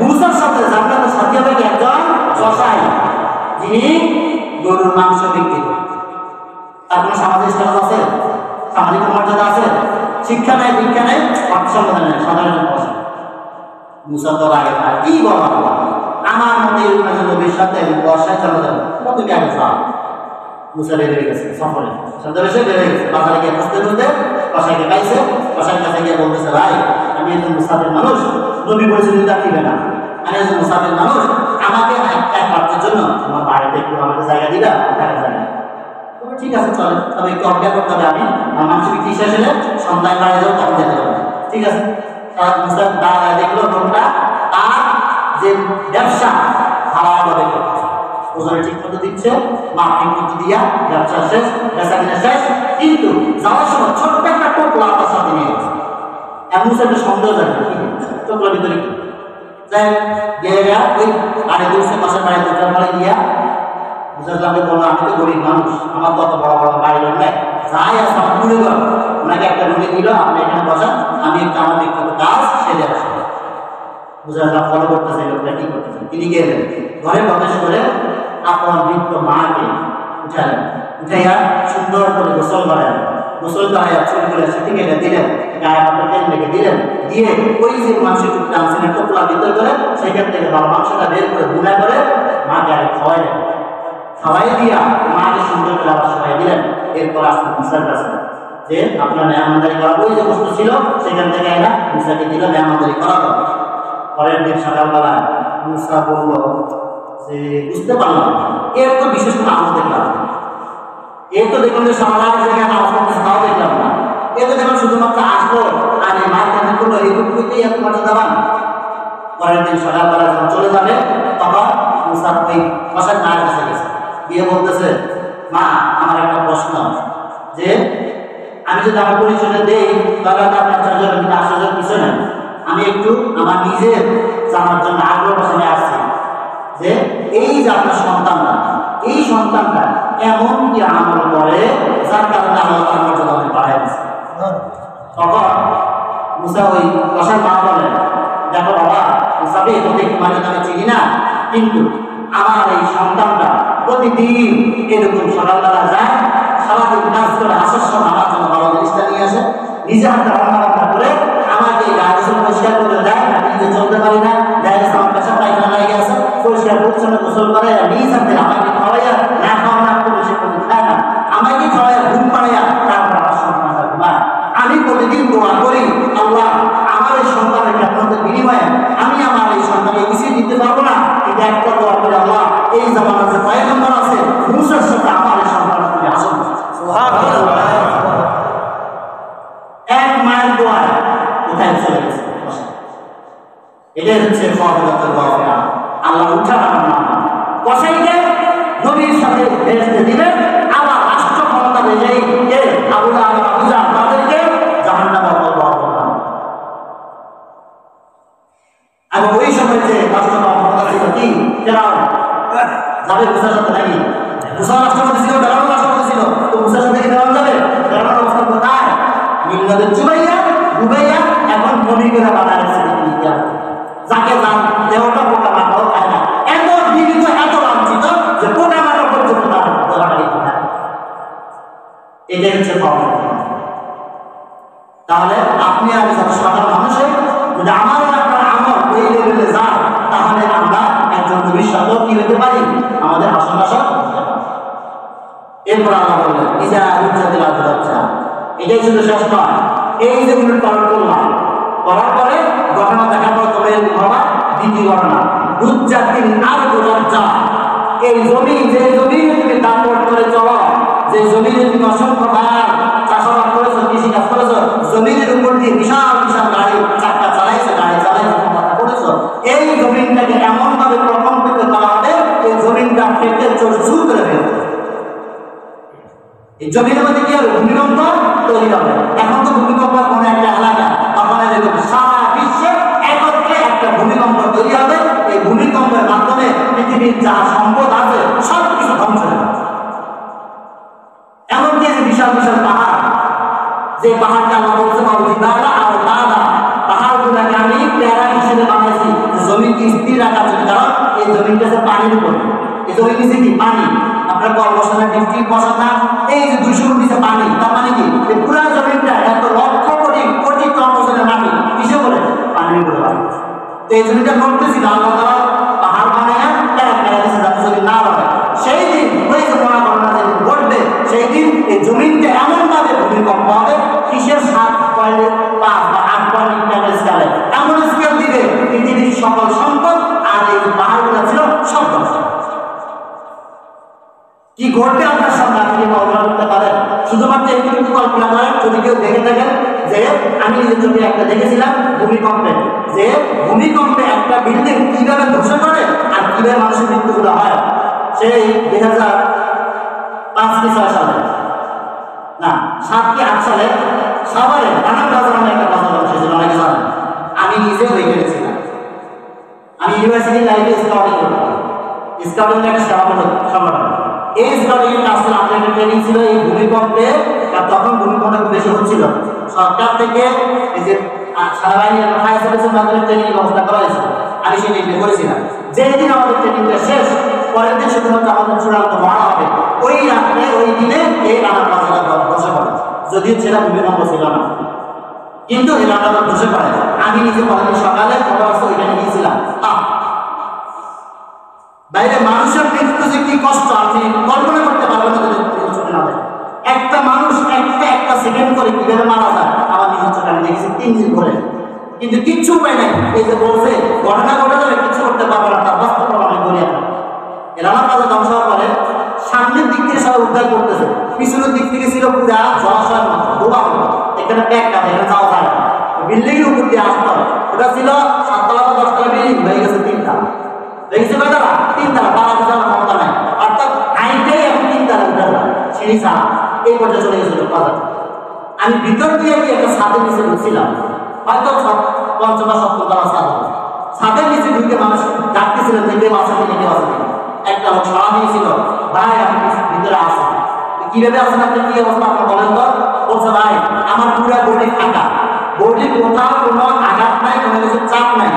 মুসার সাথে জান্নাতের সাথে হবে একজন কষাই, যিনি গরুর মাংস বিক্রি করে। তার কোনো সামাজিক স্ট্যাটাস আছে, সামাজিক মর্যাদা আছে, শিক্ষা নেই, দীক্ষা নেই, অর্থসম্পাদন নেই, সাধারণ কষাই। মুসা তো আগে কি বলা, আমার মতে নবীর সাথে কষাই চলে যাবে, তুমি আগে যাও। মুসা বেড়ে গেছে সফরে, সন্ধ্যাবেশে বেড়ে গেছে, বাজারে গিয়ে বসতে বসতে কষাইকে পাইছে, কষাইয়ের কাছে গিয়ে বলতেছে, ভাই আমি একজন মুসাফির মানুষ, নবী বলেছে দিদা দিবে না, আমি একজন মুসাফির মানুষ, আমাকে এক রাতের জন্য তোমার বাড়িতে একটু আমাকে জায়গা দিবা, দেখা যায়। ঠিক আছে চলে, তবে একটু অপেক্ষা করতে হবে, আমি মাংস বিক্রি শেষ হলে সন্ধ্যায় বাড়ি যাবো, তখন যেতে হবে। ঠিক আছে, তারা মুসলিম দাঁড়ায় দেখলো লোকটা আর যে ব্যবসা ভালোভাবে করছে, ওজনে ঠিক মতো দিচ্ছে, মাপ ঠিক মতো দিয়া ব্যবসা শেষ, বেচা কিনা শেষ। কিন্তু যাওয়ার সময় ছোট্ট একটা টোপলা আপনার সাথে নিয়ে গেছে। এমন একটা সন্দেহ যায় কি টোপলার ভিতরে কি যাই গিয়ে ওই বাড়ি দিচ্ছে, পাশের বাড়ি দুটার বাড়ি দিয়া আমি বললাম, আমি তো গরিব মানুষ, আমার তো অত বড় বড় বাড়ি নেই, যাই আছে আমার ঘুরে গেল, ওনাকে একটা রুমে দিল, আপনি এখানে বসান, আমি একটু আমার ব্যক্তিগত কাজ সেরে আসি। বুঝলাম ফলো করতেছে, লোকটা কি করতেছে। তিনি গেলেন, ঘরে প্রবেশ করে আপনার বৃদ্ধ মাকে উঠালেন, উঠাইয়া সুন্দর করে গোসল করালেন, গোসল করাইয়া চুল করে সেটি কেটে দিলেন, গায়ে হাতে তেল লেগে দিলেন, দিয়ে ওই যে মাংসের টুকটা আনছিলেন টোপলা ভিতর করে সেখান থেকে ভালো মাংসটা বের করে গুঁড়া করে মাকে আগে খাওয়াই দেন। খাওয়াই দিয়া মাকে সুন্দর করে আবার সবাই দিলেন। এরপর আসলে মুসার কাছে যে আপনার মেহমানদারি করা, ওই যে বস্তু ছিল সেখান থেকে এরা মুসাকে দিল মেহমানদারি করা হবে। পরের দিন সকালবেলা মুসা বলল যে বুঝতে পারলাম এর তো বিশেষ কোনো আমল দেখলাম, এর তো দেখলাম যে সমাজ থেকে নামাজ পড়তেছে তাও দেখলাম না, এ তো দেখলাম শুধুমাত্র আসলো আর এই মায়ের কেমন করলো এইটুকুতেই এত মর্যাদাবান। পরের দিন সকালবেলা যখন চলে যাবে তখন মুসা ওই কষার মায়ের কাছে গেছে, গিয়ে বলতেছে, মা আমার একটা প্রশ্ন, যে আমি যদি আমার পরিচয় দেই তাহলে আপনার চারজন কিন্তু আশ্চর্যের কিছু নেই, আমি একটু আমার নিজের জানার জন্য আগ্রহ বসানে আসছি যে এই যে আপনার সন্তানটা, এই সন্তানটা এমন কি আমল করে যার কারণে আল্লাহ তাআলা মর্যাদা অনেক বাড়ায় দিয়েছে। তখন মুসা ওই কষার মা বলেন, দেখো বাবা মুসাফি, তোকে মানে আমি চিনি না, কিন্তু আমার এই সন্তানটা প্রতিদিন এরকম সকালবেলা যায়, সারাদিন কাজ করে আসার সময় আমার জন্য ভালো জিনিসটা নিয়ে আসে, নিজে হাতে রান্না বান্না করে আমাকে গায়ে পরিষ্কার করে দেয়, আমি নিজে চলতে পারি না, গায়ে আমার পেশা পায়খানা লাগে আছে, পরিষ্কার পরিচ্ছন্ন গোসল করে নিজ হাতে আমাকে খাওয়াইয়া, না খাওয়া না করে সে কোনো খায় না, আমাকে খাওয়াইয়া ঘুম পাড়াইয়া তারপর আমার সন্তানটা ঘুমায়। আমি প্রতিদিন দোয়া করি, আল্লাহ আমার এই সন্তানের খেদমতের বিনিময়ে আমি আমার এই সন্তানকে কিছুই দিতে পারবো না, কিন্তু একটা দোয়া করে আল্লাহ এই জামানার যে পয়গম্বর আছে মুসার সাথে আমার এই সন্তান তুমি আসুন। এক মায়ের দোয়া কোথায় চলে গেছে। এটাই হচ্ছে আল্লাহ উঠার কসাইকে নবীর সাথে ভেস্তে দিবেন, আবার রাষ্ট্র ক্ষমতা বেজেই আবু জাহল তাদেরকে জাহান্নামে অবতীর্ণ। এবং ওই সময় যে রাষ্ট্র ক্ষমতা ছিল কি ফেরাউন, যাবে মুসার সাথে নাকি? মুসা রাষ্ট্রপতি ছিল, ফেরাউন রাষ্ট্রপতি ছিল, তো মুসার সাথে কি ফেরাউন যাবে? ফেরাউন অবস্থা কোথায়? নীলনদে ডুবাইয়া এখন নবী করে বানাইছে যাকে দেহটা পোকা মাটাও খায় না, এত জীবিত এত লাঞ্ছিত যে পোকা মাটা পর্যন্ত তার দেহটাকে খায়। এটাই হচ্ছে প্রবলেম। তাহলে আপনি আমি যত সাধারণ মানুষের যদি আমার আপনার আমল ওই লেভেলে যায়, তাহলে আমরা একজন নবীর সাথেও কি হতে পারি, আমাদের আশঙ্কা। এরপর আল্লাহ বললেন ইজা উজ্জাতিল আবসার, এটাই শুধু শেষ নয়, এই যে উল্লেখ পালন করলাম করার পরে ঘটনা দেখার পর তবে হওয়া দ্বিতীয় ঘটনা উজ্জাতিল আর গোলাজ্জা, এই জমি যে জমি তুমি দাপট করে চলো, যে জমিনে তুমি অসংখ্য ভাগ চাষাবাদ করেছো, কৃষি কাজ করেছো, জমিনের উপর দিয়ে বিশাল বিশাল গাড়ি চাকা চালাইছে, করেছো, এই জমিনটাকে এমন ভাবে প্রকম্পিত করা হবে এই জমিনটা পেটে চোর করে ফেলবে। এই জমির মধ্যে কি হবে? ভূমিকম্প তৈরি হবে। এখন তো ভূমিকম্প কোনো একটা এলাকা তখন সারা বিশ্বে একত্রে একটা ভূমিকম্প তৈরি হবে। এই ভূমিকম্পের মাধ্যমে পৃথিবীর যা সম্পদ আছে সব কিছু ধ্বংস হয়ে যাবে। এমনকি যে বিশাল বিশাল পাহাড়, যে পাহাড়টা আমরা বলতে পারবো আর দাদা পাহাড়গুলোকে আমি প্যারা হিসেবে বানিয়েছি জমিকে স্থির রাখার জন্য, কারণ এই জমিটা আছে পানির উপরে, এই জমি নিচে কি পানি, আপনার কল বসানো ডিস্ট্রিক্ট বসানো, এই যে 200 ফুট নিচে পানি, তার মানে কি এই পুরো জমিটা এত লক্ষ কোটি কোটি টন ওজনের মাটি কিসে করে? পানির উপরে বানিয়ে। তো এই জমিটা নড়তেছিল, আল্লাহ তাআলা পাহাড় বানায় প্যারা দিয়েছে যাতে জমি না বাড়ে। সেই দিন ওই যে মহা ঘটনা যেদিন ঘটবে সেই দিন এই জমিনটা এমন ভাবে ভূমিকম্প হবে, কিসের 7.5 বা 8 পয়েন্ট স্কেলে এমন স্কেল দিবে পৃথিবীর সকল সম্পদ আর এই পাহাড়গুলো ছিল সব ধ্বংস। কি ঘটবে আপনার সামনে আপনি কল্পনা করতে পারেন? শুধুমাত্র একটু কল্পনা করেন। যদি কেউ দেখে থাকেন, যে আমি নিজের চোখে একটা দেখেছিলাম ভূমিকম্পে, যে ভূমিকম্পে একটা বিল্ডিং কিভাবে ধসে পড়ে আর কিভাবে মানুষের মৃত্যুগুলো হয়। সেই 2005 কি 6 সালে না 7 কি 8 সালে সাভারে আনন্দবাজার নামে একটা কথা বলেছিল, অনেকে জানেন। আমি নিজেও দেখে গেছিলাম। আমি ইউনিভার্সিটি লাইফে স্কাউটিং করতাম। স্কাউটিং একটা সেবামূলক সংগঠন। এই স্কাউটিং এর কাজ ছিল, আমাদের একটা ট্রেনিং ছিল এই ভূমিকম্পে, আর তখন ভূমিকম্প বেশি হচ্ছিল। সরকার থেকে এই যে সেনাবাহিনী ফায়ার সার্ভিসের মাধ্যমে ট্রেনিং ব্যবস্থা করা হয়েছিল। আমি সেই ট্রেনিং করেছিলাম। যেদিন আমাদের ট্রেনিংটা শেষ, পরের দিন শুধুমাত্র আমাদের চূড়ান্ত মরা হবে। ওই রাত্রে ওই দিনে এই রান্নার বাজারটা বসে পড়ে, যদিও সেটা ভূমিকম্প ছিল না, কিন্তু এই রান্নাটা বসে পড়ে। আমি নিজে পরের সকালে খবর আসতে ওইখানে গিয়েছিলাম। বাইরে মানুষের মৃত্যু যে কি কষ্ট আপনি কল্পনা করতে পারবেন না যদি চোখে না দেখেন। একটা মানুষ একটা সেকেন্ড করে কিভাবে মারা যায় আমার নিজের চোখে আমি দেখেছি 3 দিন ধরে, কিন্তু কিচ্ছু উপায় নাই। এই যে বলছে ঘটনা ঘটে যাবে, কিছু করতে পারবে না, তার বাস্তব প্রমাণ করি আমরা। এরা আমার কাছে ধ্বংস হওয়ার পরে সামনের দিক থেকে সবাই উদ্ধার করতেছে, পিছনের দিক থেকে ছিল পুরা জলাশয়ের মতো ডোবা হতো, এখানে ব্যাগ কাটে, এখানে যাওয়া যায় না, বিল্ডিং এর উপর দিয়ে আসতে হয়। ওটা ছিল 7 তলা 10 তলা বিল্ডিং, হয়ে গেছে 3 তলা। দেখেছে কয়তলা? 3 তলা। বাড়াতে যাওয়ার ক্ষমতা নাই, অর্থাৎ হাইটেই এখন 3 তলা উঠে যায়, সিঁড়ি ছাড়া এই পর্যায়ে চলে গেছিল বাজার। আমি ভিতর দিয়ে গিয়ে একটা ছাদের নিচে ঢুকছিলাম, হয়তো 50 বা 70 তলা ছাদ। ছাদের নিচে ঢুকে মানুষ ডাকতেছিলেন যে কেউ আসেনি, কেউ আসেনি। একটা লোক সাড়া দিয়েছিল, ভাই আমি ভিতরে আসি। কিভাবে আসেন আপনি, কি অবস্থা আপনার বলেন তো? বলছে ভাই আমার পুরো বডি ফাঁকা, বডি কোথাও কোনো আঘাত নাই, কোনো কিছু চাপ নাই,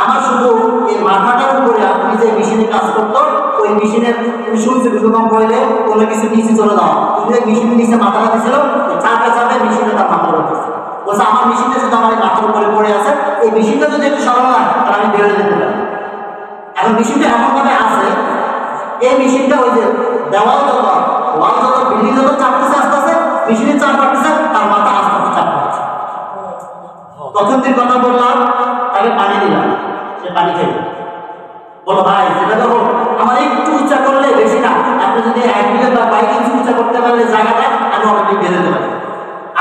আমার শুধু এই মাথাটার উপরে আপনি যে মেশিনে কাজ করতো ওই মেশিনের শুনছে ভূমিকম্প হইলে কোনো কিছু নিচে চলে যাওয়া, কিন্তু এই মেশিনের নিচে মাথাটা দিয়েছিল, চাপে চাপে মেশিনে তার মাথা উঠেছে। বলছে আমার মেশিনটা যদি আমার মাথার উপরে পড়ে আছে, এই মেশিনটা যদি একটু সরানো হয় তাহলে আমি বেরোয় যেতে পারি। এখন মেশিনটা এমন ভাবে আছে, এই মেশিনটা ওই যে দেওয়াল যত বিল্ডিং যত চাপতেছে আস্তে আস্তে, মেশিনের চাপ পাঠতেছে, তার মাথা আস্তে আস্তে চাপ পাচ্ছে। প্রথম দিন কথা বললাম, তাকে পানি দিলাম, সে পানি খেয়ে বলো ভাই সেটা তো আমার একটু উঁচা করলে বেশি না, আপনি যদি 1 মিটার বা 22 ইঞ্চি উঁচা করতে পারলে জায়গাটা আমি অনেক বেরোতে পারি।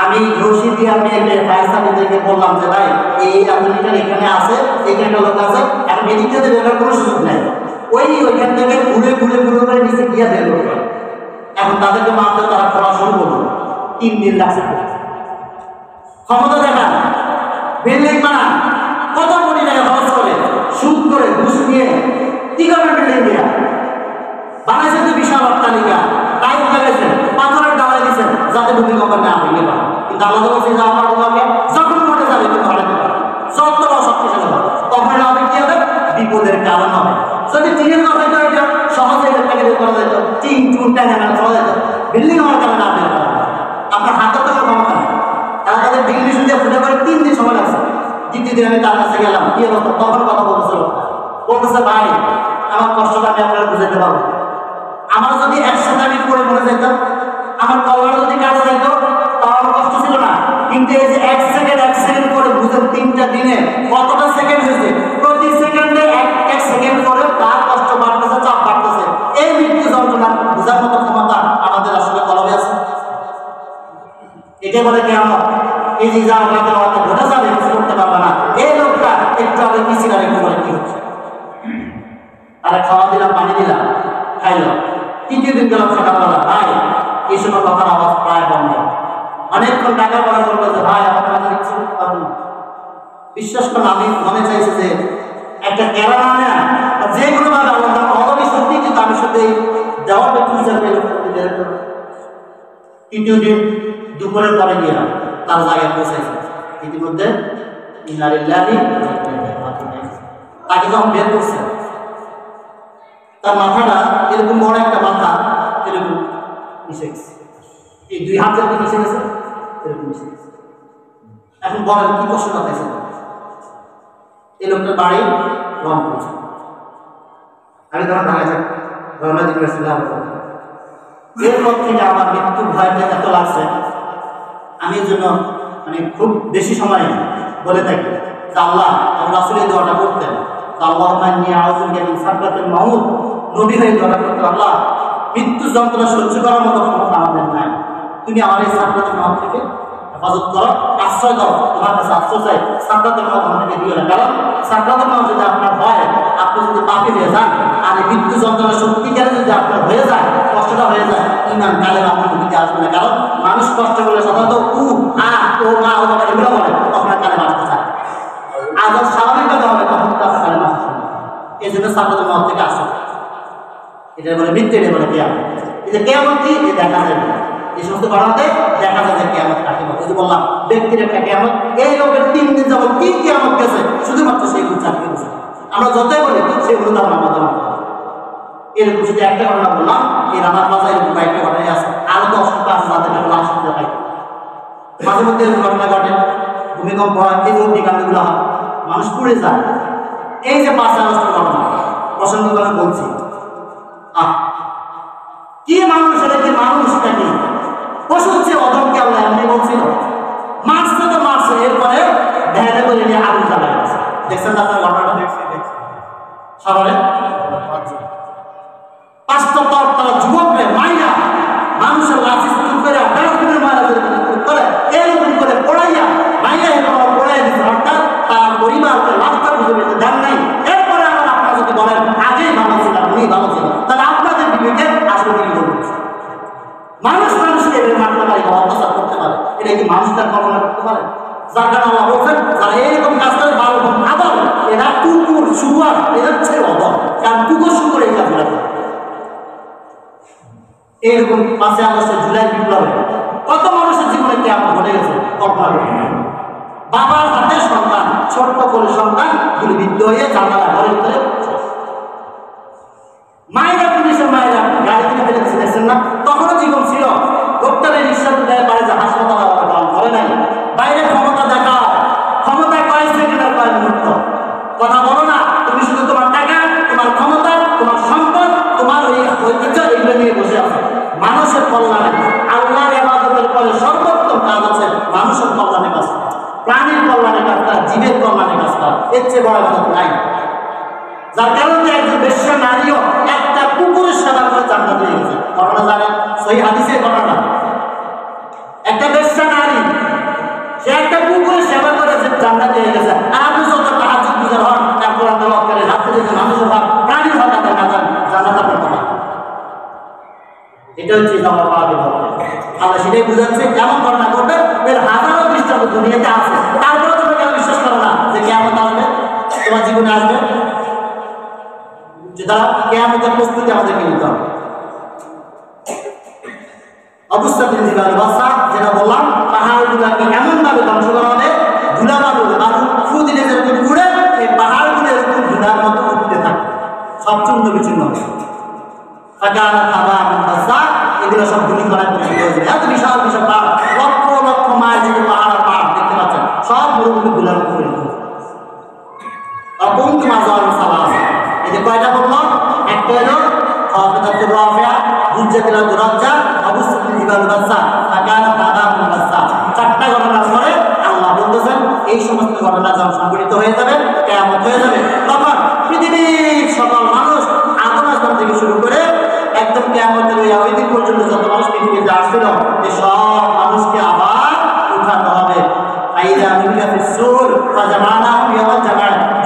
আমি রশি দিয়ে আমি ফায়ারসার্ভিসকে বললাম যে ভাই এই আধুনিকার এখানে আছে, এখানে একটা লোক আছে, এখন এদিকে বেরোর কোনো সুযোগ নেই, ওইখান থেকে ঘুরে ঘুরে ঘুরে করে নিচে গিয়ে বের করতে। এখন তাদেরকে মারতে তারা খোলা শুরু করলো, 3 দিন লাগছে। ক্ষমতা দেখান, বিল্ডিং বানান, কত কোটি টাকা খরচ করে, সুদ করে, ঘুষ নিয়ে কি করবেন বিল্ডিং দিয়া? বানাইছেন তো বিশাল অট্টালিকা, টাইল লাগাইছেন, পাথরের ডালাই দিচ্ছেন যাতে ভূমিকম্প না ভেঙে পড়ে। কিন্তু আল্লাহ বলছে যে আমার তোমাকে যখন মনে যাবে তুমি হারাতে পারবে, যত বড় শক্তিশালী হবে, তখন হবে কি হবে? বিপদের কারণ হবে। যদি টিনের কথা এটা সহজে এটাকে বের করা যেত, টিন টুন টাইনে করা যেত, বিল্ডিং হওয়ার কারণে আপনি আপনার হাতে তো ক্ষমতা নেই। তারা তাদের বিল্ডিং দিয়ে ফুটে করে 3 দিন সময় লাগছে। দ্বিতীয় দিন আমি তার কাছে গেলাম, কি অবস্থা? তখন কথা বলতেছিল, বলতেছে ভাই আমার কষ্টটা আমি আপনারা বুঝাতে পারবো। আমার যদি একসাথে আমি পড়ে মরে যেতাম, আমার কলার যদি কাজে যেত, তাও আমার কষ্ট ছিল না। কিন্তু এই যে 1 সেকেন্ড করে বুঝেন 3টা দিনে কতটা সেকেন্ড হয়েছে, প্রতি সেকেন্ডে 1 সেকেন্ড করে তার কষ্ট বাড়তেছে, চাপ বাড়তেছে। এই মৃত্যু যন্ত্রণা বোঝার মতো ক্ষমতা আমাদের আসলে কলমে আছে। এটাই বলে কিয়ামত। এই যে যা আমাদের হাতে ঘটে যাবে, কিছু করতে পারবে না। এই লোকটা একটু আগে পিছিয়ে আর একটু বলে কি হচ্ছে, তারা খাওয়া দিলাম, পানি দিলাম, খাইলো। 3য় দিন গেলাম সকালবেলা, ভাই এই সময় কথার আওয়াজ প্রায় বন্ধ। অনেকক্ষণ টাকা পড়া করলো যে ভাই আপনারা কিছু পারেন না। বিশ্বাস করুন আমি মনে চাইছি যে একটা কেরানা নেয়া যে কোনো ভাবে আলাদা অভাবে সত্যি, কিন্তু আমি সত্যি দেওয়ার একটু বিচার করে 3য় দিন দুপুরের পরে গিয়েলাম, তার জায়গায় পৌঁছাইছে। ইতিমধ্যে তাকে যখন বের করছে, তার মাথাটা এরকম বড় একটা মাথা এরকম মিশে গেছে, এই 2 হাত যেরকম মিশে গেছে এরকম মিশে গেছে। এখন বলেন কি কষ্টটা পাইছে? এই লোকটার বাড়ি রংপুর। আমি তখন ঢাকা থাকি, রওনা দিতে পারছিলাম। এরপর থেকে আমার মৃত্যু ভয়টা এত লাগছে, আমি এর জন্য মানে খুব বেশি সময় বলে থাকি যে আল্লাহ, আমরা আসলে এই দোয়াটা করতেন, আল্লাহুম্মা ইন্নী আউযু বিকা মিন সাকরাতিল মাউত। নবী হয়ে দোয়া করতেন, আল্লাহ মৃত্যু যন্ত্রণা সহ্য করার মতো ক্ষমতা আমাদের নাই, তুমি আমার এই সাকরাতুল মাউত থেকে হেফাজত করো, আশ্রয় দাও, তোমার কাছে আশ্রয় চাই, সাকরাতুল মাউত আমাদেরকে দিও না। কারণ সাকরাতুল মাউত যদি আপনার হয়, আপনি যদি পাপী হয়ে যান, আর এই মৃত্যু যন্ত্রণা সত্যিকারে যদি আপনার হয়ে যায়, কষ্টটা হয়ে যায়, ইমান কালেমা আপনার দিকে আসবে না। কারণ মানুষ কষ্ট করলে সাধারণত ও মা ও বাবা এগুলো বলে, আপনার কালেমা আসতে চায়। আজ স্বাভাবিকভাবে হবে তখন তার কালেমা আসতে চায়। এই জন্য সাকরাতুল মাউত থেকে আসে, এটা বলে মৃত্যু, এটা বলে কিয়ামত। এই যে কিয়ামত কি, এটা দেখা যায় না, এই সমস্ত ঘটনাতে দেখা যায় যে কিয়ামত কাকে বলে। যদি বললাম ব্যক্তির একটা কিয়ামত, এই লোকের 3 দিন যাবত কি কিয়ামত গেছে, শুধুমাত্র সেইগুলো চাকরি গেছে। আমরা যতই বলি সেগুলো তো আমরা মাথা মাথা এরকম শুধু একটা ঘটনা বললাম। এই রানার বাজার এরকম কয়েকটা ঘটনাই আছে, আরো 10টা আছে যাদের একটা লাশ খুঁজে পাই। মাঝে মধ্যে এরকম ঘটনা ঘটে, ভূমিকম্প হয়, এই যে অগ্নিকাণ্ডগুলো হয়, মানুষ পুড়ে যায়। এই যে 5 আগস্টের ঘটনা প্রসঙ্গ করে বলছি, কি মানুষ, এটা কি মানুষটা কি পশুর চেয়ে অদমকে আল্লাহ এমনি বলছিল, মারছে তো মারছে, এরপরে ভ্যানে করে নিয়ে আগুন জ্বালায় গেছে। দেখছেন আপনার ঘটনাটা? সবাই 5টা তারা যুবকরে মাইরা মানুষের লাঠি চুপ করে ডাস্টবিনের মারা করে এরকম করে পড়াইয়া মাইরা এরকম পড়াইয়া দিচ্ছে। অর্থাৎ তার পরিবারকে রাস্তা খুঁজে পেতে দেন নাই। এরপরে আবার আপনারা যদি বলেন আগেই ভালো ছিলাম, উনি ভালো ছিল, তাহলে আপনাদের বিবেকে আসলে কি বলছে? মানুষ মানুষকে এভাবে মারতে পারে বা অত্যাচার করতে পারে, এটা কি মানুষ তার কল্পনা করতে পারে? যার কারণে আল্লাহ বলছেন যারা এইরকম কাজ করে ভালো আদল, এরা কুকুর শুয়ার, এদের চেয়ে অদল। কারণ কুকুর শুকুর এই কাজগুলো করে। এরকম 5 আগস্টের জুলাই বিপ্লবে কত মানুষের জীবনে কিয়ামত ঘটে গেছে কল্পনা করতে পারে। বাবার হাতে সন্তান, ছোট্ট করে সন্তান গুলিবিদ্ধ হয়ে জানালা ঘরের ভিতরে, মায়েরা পুলিশের মায়েরা গাড়ি থেকে ফেলেছে, দেখছেন না? তখনও জীবন ছিল, ডক্টরের রিক্সা দেয় পারে যে হাসপাতাল করে নাই, বাইরে ক্ষমতা মানুষের কল্যাণে কাজ করা, প্রাণীর কল্যাণে কাজ করা, জীবের কল্যাণে কাজ করা, এর চেয়ে বড় কথা নাই। যার কারণে একজন বেশ্যা নারীও একটা কুকুরের সেবা করে জান্নাতে গেছে। ঘটনা জানেন? সহিহ হাদিসের ঘটনা। একটা বেশ্যা নারী সে একটা কুকুরের সেবা করে জান্নাতে গেছে। আপনি যত তাহাজ্জুদ গুজার হন, তারপর আল্লাহ করে রাতে যদি মানুষের হক, প্রাণীর হক আদায় না করেন, জান্নাত আপনার পাবেন। এটা হচ্ছে আমার পাবে। আল্লাহ সেটাই বুঝাচ্ছে, কেমন ঘটনা করবে এর হাজারো দৃষ্টান্ত দুনিয়াতে আছে। তারপরে তোমরা কেন বিশ্বাস করো না যে কিয়ামত আসবে, তোমার জীবনে আসবে? সুতরাং কিয়ামতের প্রস্তুতি আমাদেরকে নিতে হবে। অবস্থাতের জিবাল বাসা যেটা বললাম, পাহাড়গুলোকে এমন ভাবে ধ্বংস করা হবে, ধুলাবালু বালু ফু দিলে যেরকম ঘুরে, এই পাহাড়গুলো এরকম ধুলার মতো উঠতে থাকে, সব চূর্ণ বিচ্ছিন্ন হবে। এগুলো সব গুলি করার এত বিশাল বিশাল পাহাড়, লক্ষ লক্ষ মাইল যে পাহাড় আর পাহাড় দেখতে পাচ্ছেন, সব মরুভূমি গুলার উপরে এই যে কয়টা বললাম, একটা হলো চারটা ঘটনার পরে আল্লাহ বলতেছেন এই সমস্ত ঘটনা যখন সংঘটিত হয়ে যাবে, কিয়ামত হয়ে যাবে, তখন পৃথিবীর সকল মানুষ আদম আসমান থেকে শুরু করে একদম কিয়ামতের ওই দিন পর্যন্ত যত মানুষ পৃথিবীতে আসছিল, এই সব মানুষকে আবার উঠানো হবে।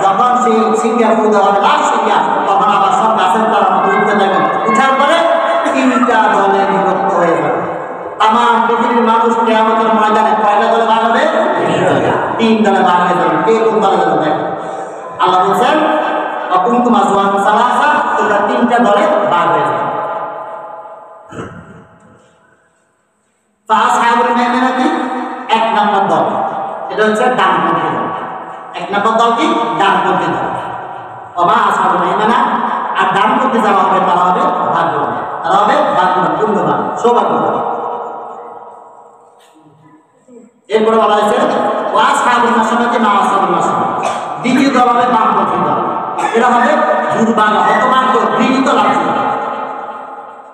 যখন সেই সিঙ্গা ফুদা হবে, লাস্ট সিঙ্গা, তখন আবার সব গাছের তারা মতো উঠতে থাকবে। উঠার পরে তিনটা দলে বিভক্ত হয়ে যাবে। আমার পৃথিবীর মানুষ কিয়ামতের ময়দানে কয়টা দলে ভাগ হবে? তিন দলে ভাগ হয়ে যাবে। কে কোন দলে যাবে দেখেন। আল্লাহ বলছেন অকুন্তুম আজওয়াজ সালাসা, তোমরা তিনটা দলে ভাগ হয়ে যাবে। আসহাবুল মাইমানাতি এক নম্বর দল, এটা হচ্ছে ডানপন্থী দল। এক নম্বর দল কি? ডানপন্থী দল। ওমা আসহাবুল মাইমানা, আর ডানপন্থী যারা হবে তারা হবে ভাগ্যবান, তারা হবে ভাগ্যবান, পুণ্যবান, সৌভাগ্যবান। এরপরে বলা হয়েছে ওয়াসহাবুল মাশামাতি মা আসহাবুল মাশামা, দ্বিতীয় দল হবে বামপন্থী দল। এরা হবে দুর্ভাগ্য, হতভাগ্য, পীড়িত লাঞ্ছিত।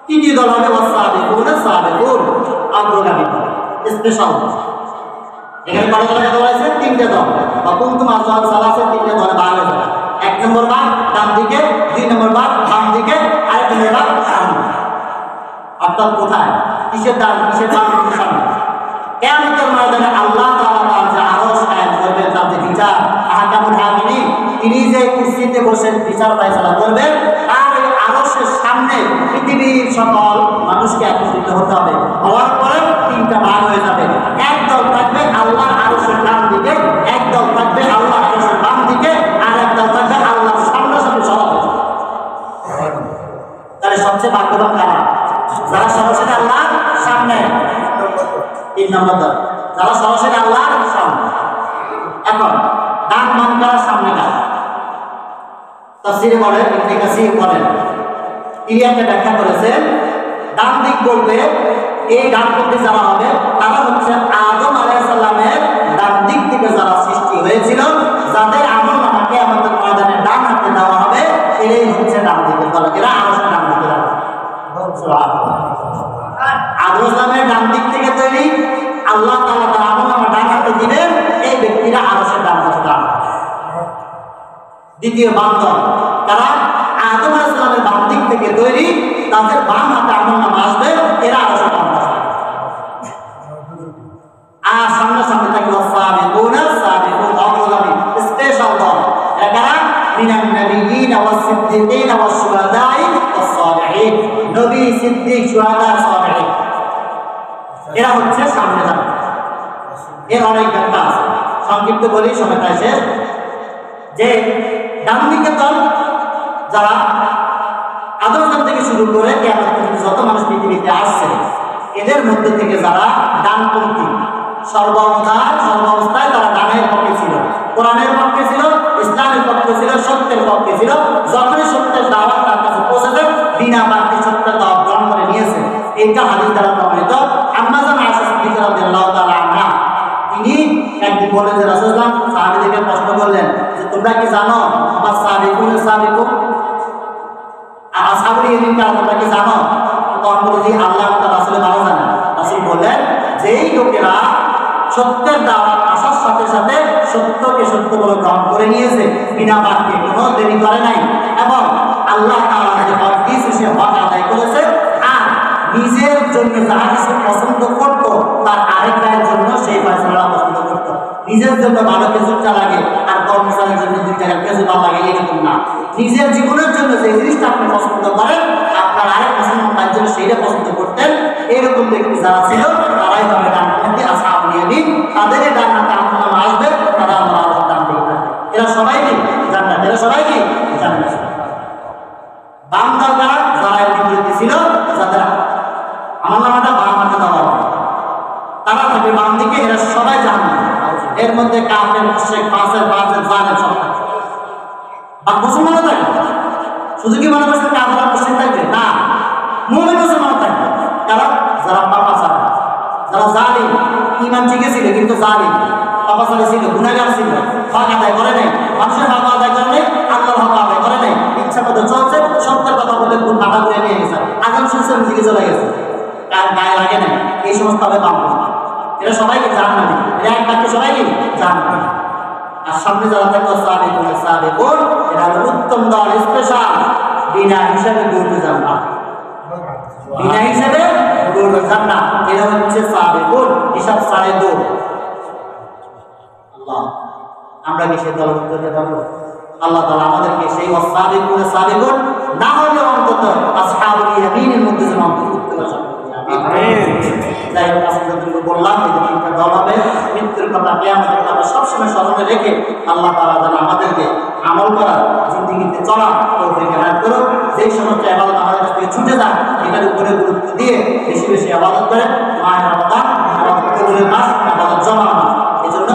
তৃতীয় দল হবে ওয়াসাবিকুন, অগ্রগামী দল, স্পেশাল দল। এখানে কত দল কথা বলেছে? তিনটে দল। অকুন্তুম আজওয়াজ সালাসা, তিনটে দলে ভাগ হয়ে যাবে। এক নম্বর ভাগ ডান দিকে, দুই নম্বর ভাগ বাম দিকে, আরেক নম্বর ভাগ সামনে। অর্থাৎ কোথায়? কিসের ডান, কিসের বাম, কিসের সামনে? কিয়ামতের ময়দানে আল্লাহ তাআলা তার যে আরশ কায়েম করবেন, তার যে বিচার, আহকামুল হাকিমিন, তিনি যে কুরসিতে বসে বিচার ফায়সালা করবেন, তার এই আরশের সামনে পৃথিবীর সকল মানুষকে একত্রিত হতে হবে। হওয়ার পরে তিনটা ভাগ হয়ে যাবে। এক দল থাকবে আল্লাহর আরশের ডান দিকে, এক দল থাকবে আল্লাহর আরশের বাম দিকে, আর এক দল থাকবে আল্লাহর সামনাসামনি সরাসরি। তাহলে সবচেয়ে ভাগ্যবান কারা? যারা সরাসরি আল্লাহর সামনে, তিন নম্বর দল, যারা সরাসরি আল্লাহর সামনে। এখন ডান বাম কারা, সামনে কারা? তাফসীরে বলেন, ইবনে কাসীর বলেন, তিনি একটা ব্যাখ্যা করেছেন, ডান দিক বলতে এই ডানপন্থী যারা হবে তারা হচ্ছে আদম আলাইহিস সালামের ডান দিক থেকে যারা সৃষ্টি হয়েছিল, যাদের আমলনামা কিয়ামতের ময়দানে ডান হাতে দেওয়া হবে, এরাই হচ্ছে ডান দিকের দল। এরা আরশের ডান দিকে যাবে। আদম ইসলামের ডান দিক থেকে তৈরি, আল্লাহ তাআলা তার আমলনামা ডান হাতে দিবেন, এই ব্যক্তিরা আরশের ডান দিকে যাবে। দ্বিতীয় বাম দল, তারা আদম আলাইহিস সালামের বাম দিক থেকে তৈরি, তাদের বাম হাতে আমলনামা আসবে, এরা আরশের ডান দিকে। আর সামনে থাকবে ওয়াসাবিকুন সাবিকুন, অগ্রগামী, স্পেশাল দল। এরা মিনান নাবিয়িন ওয়াস সিদ্দিকিন ওয়াস শুহাদাই ওয়াস সালিহিন, নবী, সিদ্দিক, শুহাদা, সালিহিন, এরা হচ্ছে সামনে যাবে। এর অনেক ব্যাখ্যা আছে, সংক্ষিপ্ত বলি, সময়টা শেষ। যে ডান দিকের দল, যারা আদম থেকে শুরু করে কিয়ামত পর্যন্ত যত মানুষ পৃথিবীতে আসছে, এদের মধ্যে থেকে যারা ডানপন্থী, সর্বাবস্থায় তারা ডানের পক্ষে ছিল, কোরআনের পক্ষে ছিল, ইসলামের পক্ষে ছিল, সত্যের পক্ষে ছিল। যখনই সত্যের দাওয়াত তার কাছে পৌঁছেছে, বিনা বাক্যে সত্যের দাওয়াত গ্রহণ করে নিয়েছে। এইটা হাদিস দ্বারা প্রমাণিত। আম্মা জান আয়েশা সিদ্দিকা রাদিয়াল্লাহু তাআলা আনহা, তিনি একদিন বলেন যে রাসূলুল্লাহ সাহাবীদেরকে প্রশ্ন করলেন যে তোমরা কি জানো আমার সাবিকুন আসহাবুল ইয়ামিন কারা, তোমরা কি জানো? তখন বলে যে আল্লাহ তাআলা রাসূল ভালো জানেন। রাসূল বললেন যেই লোকেরা সত্যের দাওয়াত আসার সাথে সাথে সত্যকে সত্য বলে গ্রহণ করে নিয়েছে, বিনা বাক্যে কোনো দেরি করে নাই, এবং আল্লাহ তাআলা যে হক দিয়েছে সে হক আদায় করেছে। আর নিজের জন্য যাহা কিছু পছন্দ করত তার আরেক ভাইয়ের জন্য সেই ফয়সালা পছন্দ করত। নিজের জন্য ভালো খেজুরটা লাগে আর কর্মচারীর জন্য 2 টাকার খেজুর ভালো লাগে, এরকম না। নিজের জীবনের জন্য যে জিনিসটা আপনি পছন্দ করেন আপনার আরেক পছন্দ তার জন্য সেইটা পছন্দ করতেন। এরকম ব্যক্তি যারা ছিল তারাই হবে ডানপন্থী আসহাবুল ইয়ামিন। তাদের ডান্নাতে আমল আসবে, তারা আল্লাহর দান দিবে। এরা সবাই কি জান্নাত, এরা সবাই কি জান্নাত। বাম দল যারা এর বিপরীতে ছিল, যাদের আমলনামাটা বাম হাতে দেওয়া হবে, তারা থাকবে বাম দিকে, এরা সবাই জান্নাত। এর মধ্যে কাফের, মুশরিক, ফাসিক, ফাজিল, জালেম সব থাকবে। আর মুসলমান থাকবে, শুধু কি মনে করছেন কাফের মুশরিক থাকবে? না, মুমিন মুসলমান থাকবে। কারণ যারা পাপাচার, যারা জালিম, ঈমান ঠিক ছিল কিন্তু জালিম, পাপাচারী ছিল, গুনাহগার ছিল, হক আদায় করে নাই, মানুষের হক আদায় করে নাই, আল্লাহর হক আদায় করে নাই, ইচ্ছা মতো চলছে, সত্যের কথা বলে খুব মাথা ঘুরে নিয়ে গেছে, আগাম শুনছে দিকে চলে গেছে, কার গায়ে লাগে নাই, এই সমস্ত হবে বাম। এরা সবাইকে জান্নাতি, এরা এক বাক্যে সবাইকে জান্নাতি। আর সামনে যারা থাকবে সাবিকুন সাবিকুন, এরা হলো উত্তম দল, স্পেশাল, বিনা হিসাবে গড়বে জান্নাত, বিনা হিসাবে গড়বে জান্নাত। এরা হচ্ছে সাবিকুন, হিসাব সাড়ে দৌড়। আল্লাহ, আমরা কি সে দল করতে পারবো? আল্লাহ তাআলা আমাদেরকে সেই সাবিকুন সাবিকুন না হলেও অন্তত আসহাবুল ইয়ামিনের মধ্যে যেন অন্তর্ভুক্ত করা যায়। যাই হোক, আজকে যতটুকু বললাম এই যে 3টা দল হবে, মৃত্যুর কথা, কিয়ামতের কথা সবসময় স্মরণে রেখে আল্লাহ তাআলা যেন আমাদেরকে আমল করার, জিন্দেগিতে চলার তৌফিক দান করুন। যেই সমস্ত ইবাদত আমাদের কাছ থেকে ছুটে যায় এটার উপরে গুরুত্ব দিয়ে বেশি বেশি ইবাদত করে মায়ের রমজান এবং কবুলের মাস, ইবাদত জমার মাস। এই জন্য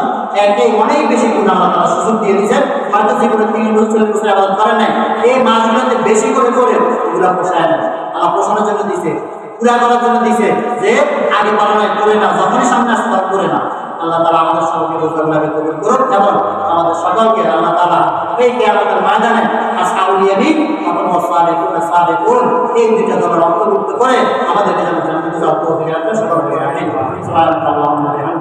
একে অনেক বেশি গুণ আল্লাহ তাআলা সুযোগ দিয়ে দিয়েছেন। হয়তো জীবনে 30 বছর 40 বছর ইবাদত করেন নাই, এই মাসগুলোতে বেশি করে এগুলো পোষায় না। আল্লাহ পোষানোর জন্য দিয়েছে, পুরা করার জন্য দিয়েছে, যে আগে পালনে করে না, যখনই সামনে আসতে তখন করে না। আল্লাহ তাআলা আমাদের সবাইকে রোজাগুলোকে কবুল করুন এবং আমাদের সকলকে আল্লাহ তাআলা এই কিয়ামতের ময়দানে আসহাবুল ইয়ামিন এবং সাবিকুন সাবিকুন এই 2টা দলের অন্তর্ভুক্ত করে আমাদেরকে যেন জান্নাতে যাওয়ার তৌফিক দান করেন। সকলকে আমিন। সুবহানাল্লাহি ওয়া বিহামদিহি।